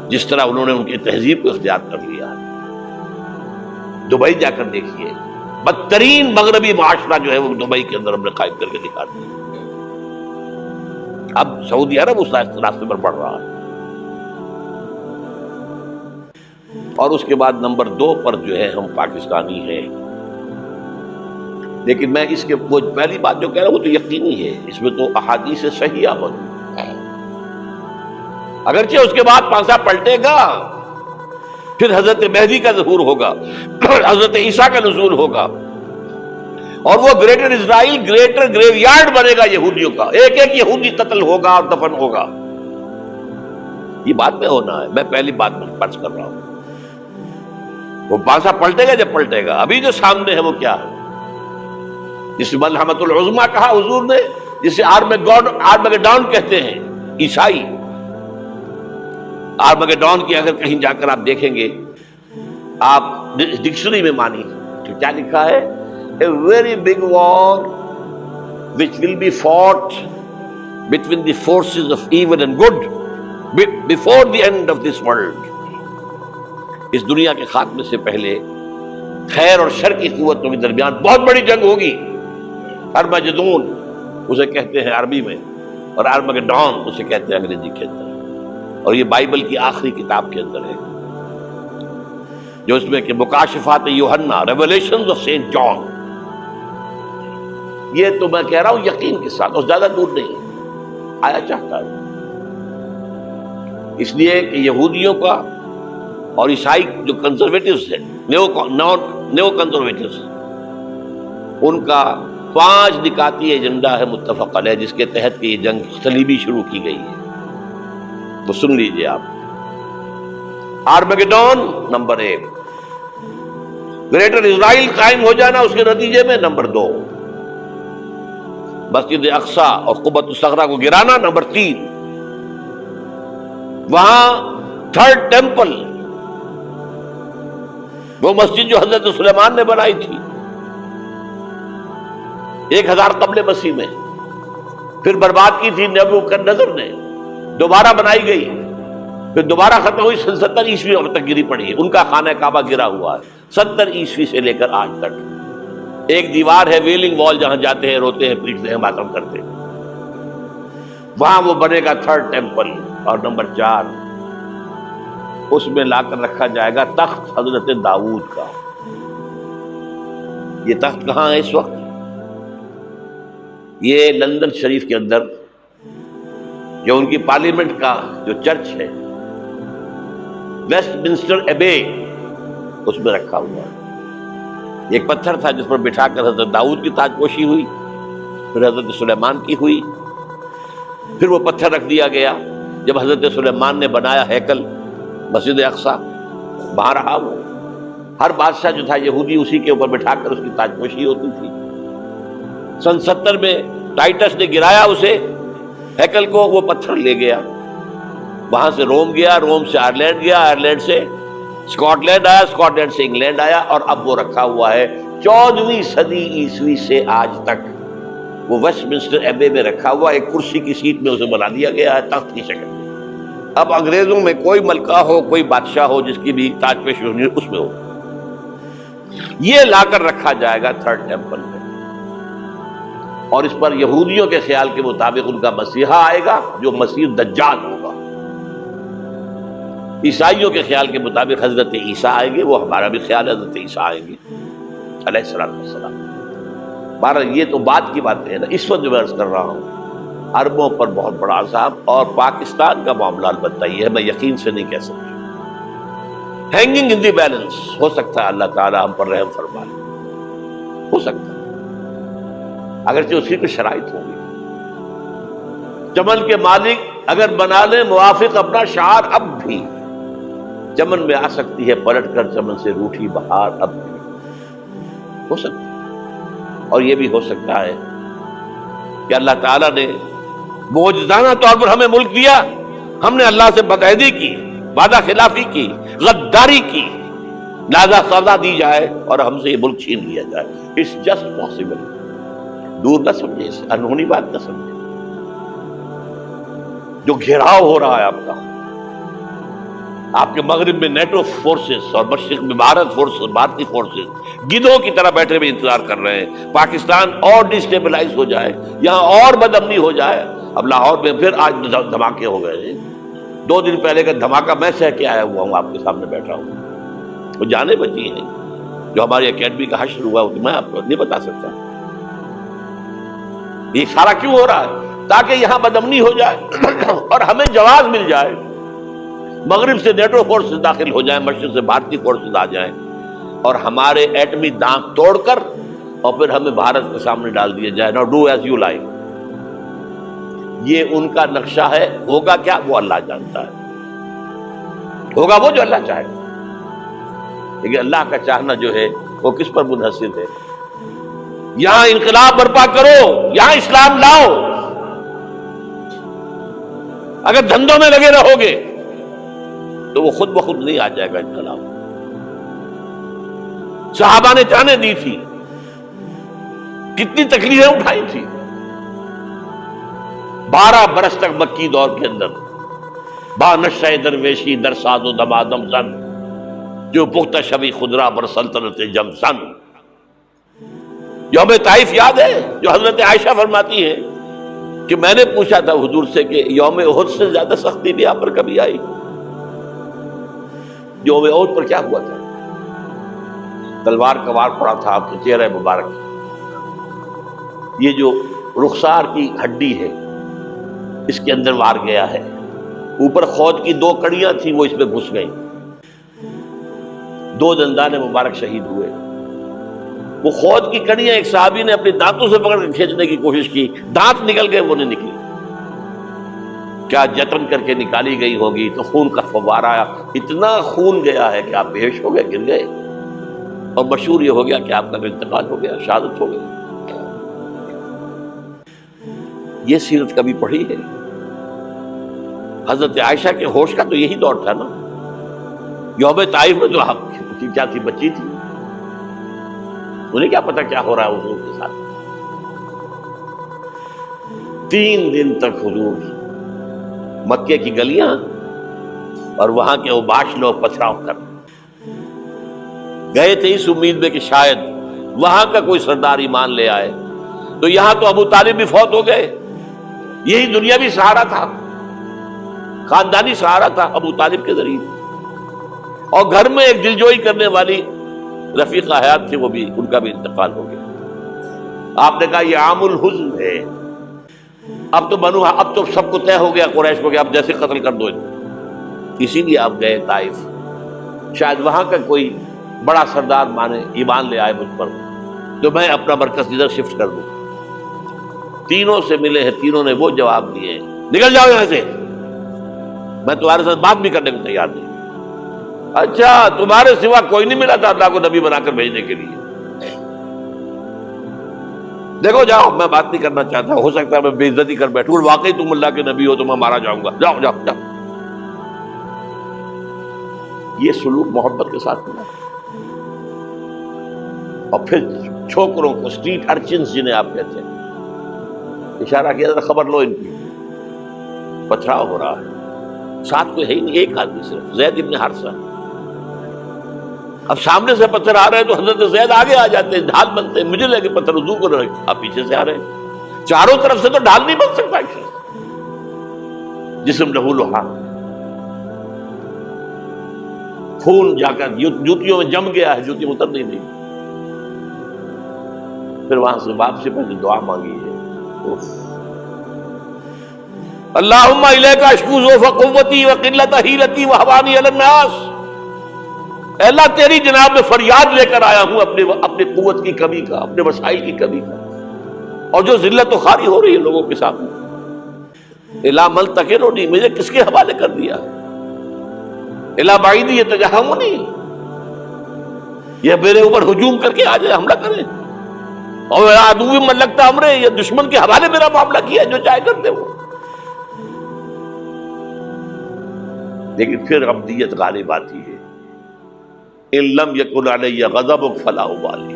جس طرح انہوں نے ان کی تہذیب کو اختیار کر لیا ہے، دبئی جا کر دیکھیے، بدترین مغربی معاشرہ جو ہے وہ دبئی کے اندر ہم نے قائم کر کے دکھا دیا. اب سعودی عرب اس راستے پر بڑھ رہا ہے. اور اس کے بعد نمبر 2 پر جو ہے ہم پاکستانی ہیں. لیکن میں اس کے وہ پہلی بات جو کہہ رہا ہوں وہ تو یقینی ہے، اس میں تو احادیث صحیحہ موجود ہے. اگرچہ اس کے بعد پانسا پلٹے گا، پھر حضرت مہدی کا ظہور ہوگا، حضرت عیسیٰ کا نزول ہوگا، اور وہ گریٹر اسرائیل گریٹر گریو یارڈ بنے گا یہودیوں کا. ایک ایک یہودی قتل ہوگا اور دفن ہوگا. یہ بات میں ہونا ہے، میں پہلی بات میں فرض کر رہا ہوں. وہ پانسا پلٹے گا جب پلٹے گا. ابھی جو سامنے ہے وہ کیا ہے؟ جس ملحمۃ العظمیٰ کہا حضور نے، جسے آرمگیڈون کہتے ہیں عیسائی. آرمگیڈون کی اگر کہیں جا کر آپ دیکھیں گے، آپ ڈکشنری میں مانی تو کیا لکھا ہے؟ A very big war which will be fought between the forces of evil and good before the end of this world. اس دنیا کے خاتمے سے پہلے خیر اور شر کی قوتوں کے درمیان بہت بڑی جنگ ہوگی. ارمجدون اسے کہتے ہیں عربی میں، اور آرمگیڈون اسے کہتے ہیں انگریزی کے اندر. اور یہ بائبل کی آخری کتاب کے اندر ہے، جو اس میں کہ مکاشفات یوحنا، ریویلیشنز آف سینٹ جان. یہ تو میں کہہ رہا ہوں یقین کے ساتھ، اور زیادہ دور نہیں آیا چاہتا ہے. اس لیے کہ یہودیوں کا اور عیسائی جو کنزرویٹوز ہیں، نیو کنزرویٹوز، ان کا 5 نکاتی ایجنڈا ہے متفق علیہ، جس کے تحت یہ جنگ صلیبی شروع کی گئی ہے. وہ سن لیجئے آپ. آرمگیڈون نمبر 1، گریٹر اسرائیل قائم ہو جانا اس کے نتیجے میں نمبر 2، مسجد اقصی اور قبۃ الصغریٰ کو گرانا نمبر 3، وہاں 3rd ٹیمپل، وہ مسجد جو حضرت سلیمان نے بنائی تھی 1000 قبل مسیح میں، پھر برباد کی تھی نیبوکدنیزر نے، دوبارہ بنائی گئی، پھر دوبارہ ختم ہوئی 70 عیسوی تک گری پڑی ہے. ان کا خانہ کعبہ گرا ہوا ہے 70 عیسوی سے لے کر آج تک. ایک دیوار ہے ویلنگ وال، جہاں جاتے ہیں، روتے ہیں، پیٹتے ہیں، ماتم کرتے ہیں. وہاں وہ بنے گا 3rd ٹیمپل. اور نمبر 4، اس میں لا کر رکھا جائے گا تخت حضرت داؤد کا. یہ تخت کہاں ہے اس وقت؟ یہ لندن شریف کے اندر جو ان کی پارلیمنٹ کا جو چرچ ہے، ویسٹ منسٹر ایبے، اس میں رکھا ہوا ہے. ایک پتھر تھا جس پر بٹھا کر حضرت داؤد کی تاج پوشی ہوئی، پھر حضرت سلیمان کی ہوئی، پھر وہ پتھر رکھ دیا گیا، جب حضرت سلیمان نے بنایا ہیکل مسجد اقصی، وہاں رہا وہ. ہر بادشاہ جو تھا یہودی اسی کے اوپر بٹھا کر اس کی تاجپوشی ہوتی تھی. سن 70 میں ٹائٹس نے گرایا اسے ہیکل کو، وہ پتھر لے گیا، وہاں سے روم گیا، روم سے آئرلینڈ گیا، آئرلینڈ سے اسکاٹ لینڈ آیا، اسکاٹ لینڈ سے انگلینڈ آیا، اور اب وہ رکھا ہوا ہے 14ویں صدی عیسوی سے آج تک. وہ ویسٹ منسٹر ایبے میں رکھا ہوا، ایک کرسی کی سیٹ میں اسے بنا دیا گیا ہے تخت کی شکل میں. اب انگریزوں میں کوئی ملکہ ہو، کوئی بادشاہ ہو جس کی بھی تاج پوشی ہونی ہے، اس میں ہو. یہ لا کر رکھا جائے گا تھرڈ ٹیمپل میں، اور اس پر یہودیوں کے خیال کے مطابق ان کا مسیحا آئے گا جو مسیح دجال ہوگا. عیسائیوں کے خیال کے مطابق حضرت عیسیٰ آئیں گے، وہ ہمارا بھی خیال ہے حضرت عیسیٰ آئیں گے علیہ السلام. بہرحال یہ تو بعد کی باتیں ہیں نا. اس وقت جو میں عرض کر رہا ہوں عربوں پر بہت بڑا عذاب، اور پاکستان کا معاملہ البتہ یہ ہے، میں یقین سے نہیں کہہ سکتا. ہینگنگ ان دی بیلنس، ہو سکتا ہے اللہ تعالیٰ ہم پر رحم فرمائے، ہو سکتا ہے، اگرچہ اس کی کچھ شرائط ہوگی. چمن کے مالک اگر بنا لیں موافق اپنا شعار، اب بھی چمن میں آ سکتی ہے پلٹ کر چمن سے روٹھی بہار، اب بھی ہو سکتا ہے. اور یہ بھی ہو سکتا ہے کہ اللہ تعالیٰ نے معجزانہ طور پر ہمیں ملک دیا، ہم نے اللہ سے بدعہدی کی، وعدہ خلافی کی، غداری کی، لہذا سزا دی جائے اور ہم سے یہ ملک چھین لیا جائے. It's just possible. دور نہ سمجھے، اسے انہونی بات نہ سمجھے. جو گھیراؤ ہو رہا ہے آپ کے مغرب میں نیٹو فورسز اور مشرق میں بھارتی فورسز گدھوں کی طرح بیٹھے ہوئے انتظار کر رہے ہیں پاکستان اور ڈسٹیبلائز ہو جائے، یہاں اور بدامنی ہو جائے. اب لاہور میں پھر آج دھماکے ہو گئے. 2 دن پہلے کا دھماکہ میں سہ کے آیا ہوا ہوں، آپ کے سامنے بیٹھا ہوں. وہ جانیں بچی ہیں جو ہماری اکیڈمی کا حشر ہوا، میں آپ کو نہیں بتا سکتا. یہ سارا کیوں ہو رہا ہے؟ تاکہ یہاں بدامنی ہو جائے اور ہمیں جواز مل جائے. مغرب سے نیٹو فورسز داخل ہو جائیں، مشرق سے بھارتی فورسز آ جائیں، اور ہمارے ایٹمی دانت توڑ کر اور پھر ہمیں بھارت کے سامنے ڈال دیا جائے. نو ڈو ایز یو لائک. یہ ان کا نقشہ ہے. ہوگا کیا وہ اللہ جانتا ہے، ہوگا وہ جو اللہ چاہے. لیکن اللہ کا چاہنا جو ہے وہ کس پر منحصر ہے؟ یہاں انقلاب برپا کرو، یہاں اسلام لاؤ. اگر دھندوں میں لگے رہو گے تو وہ خود بخود نہیں آ جائے گا انقلاب. صحابہ نے جانیں دی تھی، کتنی تکلیفیں اٹھائی تھی. 12 برس تک مکی دور کے اندر با نشہ درویشی در ساز و دمادم زن، جو پختہ شبی خدرا بر سلطنت جم سن. یوم طائف یاد ہے جو حضرت عائشہ فرماتی ہے کہ میں نے پوچھا تھا حضور سے کہ یوم احد سے زیادہ سختی بھی آپ پر کبھی آئی؟ یوم احد پر کیا ہوا تھا؟ تلوار کا وار پڑا تھا آپ کے چہرہ مبارک. یہ جو رخسار کی ہڈی ہے اس کے اندر وار گیا ہے. اوپر خود کی 2 کڑیاں تھیں، وہ اس میں گھس گئیں. 2 دندان مبارک شہید ہوئے. وہ خود کی کڑیاں ایک صحابی نے اپنے دانتوں سے پکڑ کر کھینچنے کی کوشش کی، دانت نکل گئے، وہ نہیں نکلی. کیا جتن کر کے نکالی گئی ہوگی تو خون کا فوارہ آیا. اتنا خون گیا ہے کہ آپ بے ہوش ہو گئے، گر گئے، اور مشہور یہ ہو گیا کہ آپ کا انتقال ہو گیا، شہادت ہو گئی. یہ سیرت کبھی پڑھی ہے؟ حضرت عائشہ کے ہوش کا تو یہی دور تھا نا. یوم طائف میں جو آپ کی کیا تھی، بچی تھی، انہیں کیا پتا کیا ہو رہا ہے حضور کے ساتھ. 3 دن تک حضور مکے کی گلیاں اور وہاں کے اوباش لوگ پتھراؤ کر گئے تھے اس امید میں کہ شاید وہاں کا کوئی سردار ایمان لے آئے. تو یہاں تو ابو طالب بھی فوت ہو گئے. یہی دنیاوی سہارا تھا، خاندانی سہارا تھا ابو طالب کے ذریعے. اور گھر میں ایک دلجوئی کرنے والی رفیقہ حیات تھی، وہ بھی، ان کا بھی انتقال ہو گیا. آپ نے کہا یہ عام الحزن ہے. اب تو سب کو طے ہو گیا قریش کو کہ آپ جیسے قتل کر دو. اسی لیے آپ گئے طائف، شاید وہاں کا کوئی بڑا سردار مانے ایمان لے آئے مجھ پر تو میں اپنا مرکز ادھر شفٹ کر دوں. تینوں سے ملے ہیں، تینوں نے وہ جواب دیے، نکل جاؤ یہاں سے. میں تمہارے ساتھ بات بھی کرنے کو تیار نہیں. اچھا تمہارے سوا کوئی نہیں ملا تھا اللہ کو نبی بنا کر بھیجنے کے لیے؟ دیکھو جاؤ، میں بات نہیں کرنا چاہتا، ہو سکتا ہے میں بے عزتی کر بیٹھوں، واقعی تم اللہ کے نبی ہو تو میں مارا جاؤں گا، جاؤ جاؤ جاؤ. یہ سلوک محبت کے ساتھ ملا. اور پھر چھوکروں کو، اسٹریٹ ارچنز جنہیں آپ کہتے ہیں، اشارہ کیا ذرا خبر لو ان کی، پتھراؤ ہو رہا ہے. ساتھ کوئی ہے ہی نہیں، ایک آدمی صرف، زید ابن حارثہ. اب سامنے سے پتھر آ رہے ہیں تو حضرت زید آگے آ جاتے ہیں، ڈھال بنتے ہیں. مجھے لگے پتھر وضو کو رہے، آپ پیچھے سے آ رہے ہیں. چاروں طرف سے تو ڈھال نہیں بن سکتا. جسم لہو لوہا، خون جا کر جوتیوں میں جم گیا ہے، جوتی اتر نہیں دی. پھر وہاں سے واپسی پہلے دعا مانگی ہے، اللہم الیک اشکو ضعف قوتی وقلت حیلتی وہوانی علی الناس. اے اللہ تیری جناب میں فریاد لے کر آیا ہوں اپنے قوت کی کمی کا، اپنے وسائل کی کمی کا، اور جو ذلت و خواری ہو رہی ہے لوگوں کے سامنے. الا ملتقننی، مجھے کس کے حوالے کر دیا؟ الا بعیدی یتجہمنی، یہ میرے اوپر ہجوم کر کے آ جائے، حملہ کرے. اور عدو من لگتا امرے، یہ دشمن کے حوالے میرا معاملہ کیا، جو چاہے کرتے وہ. لیکن پھر عبدیت غالب آتی ہے. ان لم یکن علی غضبک فلا ابالی.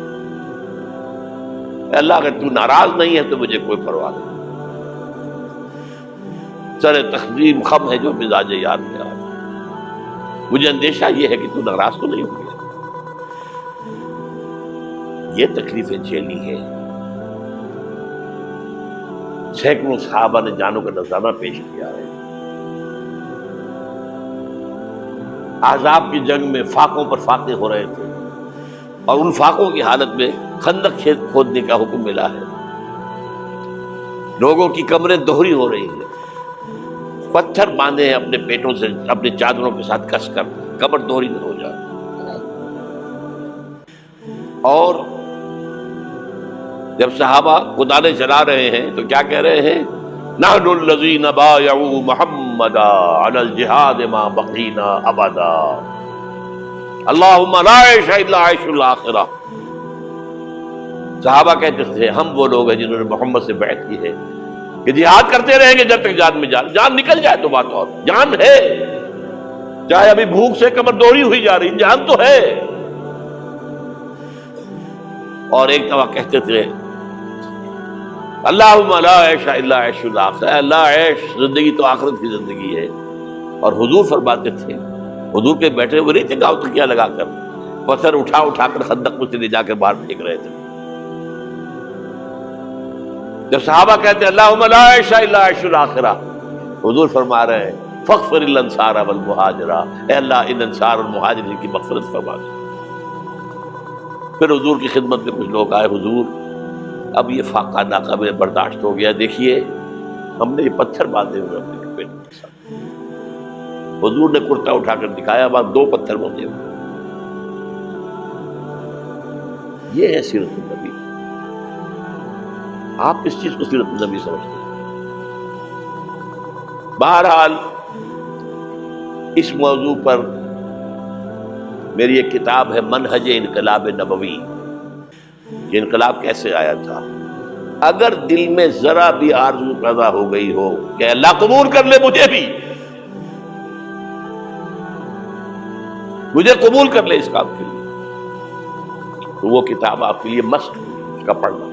اللہ اگر تو ناراض نہیں ہے تو مجھے کوئی پرواہ نہیں. سر تقسیم خم ہے جو مزاج یار میں آ. مجھے اندیشہ یہ ہے کہ تو ناراض تو نہیں ہو گیا. یہ تکلیفیں جھیلی ہے. سینکڑوں صحابہ نے جانوں کا نذرانہ پیش کیا ہے. احزاب کی جنگ میں فاقوں پر فاقے ہو رہے تھے، اور ان فاقوں کی حالت میں خندق کھودنے کا حکم ملا ہے. لوگوں کی کمریں دوہری ہو رہی ہیں، پتھر باندھے ہیں اپنے پیٹوں سے، اپنے چادروں کے ساتھ کس کر کمر دوہری نہ ہو جائے. اور جب صحابہ کدالیں چلا رہے ہیں تو کیا کہہ رہے ہیں؟ نحن الذین بایعوا محمدا علی الجہاد ما بقینا ابدا اللہم لا عیش الا عیش الاخرہ. صحابہ کہتے تھے ہم وہ لوگ ہیں جنہوں نے محمد سے بیعت کی ہے کہ جہاد کرتے رہیں گے جب تک جان میں جان نکل جائے تو بات اور. جان ہے، چاہے ابھی بھوک سے کمر دوہری ہوئی جا رہی، جان تو ہے. اور ایک دفعہ کہتے تھے اللہم لا عیش الا عیش الاخرہ، اللہ عیش زندگی تو آخرت کی زندگی ہے. اور حضور فرماتے تھے، حضور کے بیٹھے ہوئے نہیں تھے گاؤں تکیہ لگا کر، پتھر اٹھا اٹھا کر خندق میں سے لے جا کر باہر پھینک رہے تھے. جب صحابہ کہتے ہیں اللہم لا عیش الا عیش الاخرہ، حضور فرما رہے ہیں فاغفر الانصار والمہاجرہ، اے اللہ ان انصار اور مہاجرین کی مغفرت فرما دے. پھر حضور کی خدمت میں کچھ لوگ آئے، حضور اب یہ فاقہ ناقابل برداشت ہو گیا، دیکھیے ہم نے یہ پتھر باندھے ہوئے اپنے پیٹ کے ساتھ. حضور نے کرتا اٹھا کر دکھایا، وہاں 2 پتھر باندھے ہوئے. یہ ہے سیرت النبی. آپ کس چیز کو سیرت النبی سمجھتے ہیں؟ بہرحال اس موضوع پر میری ایک کتاب ہے منہج انقلاب نبوی، کہ انقلاب کیسے آیا تھا. اگر دل میں ذرا بھی آرزو پیدا ہو گئی ہو کہ اللہ قبول کر لے مجھے قبول کر لے اس کام کے لیے، تو وہ کتاب آپ کے لیے مسٹ ہے، اس کا پڑھنا.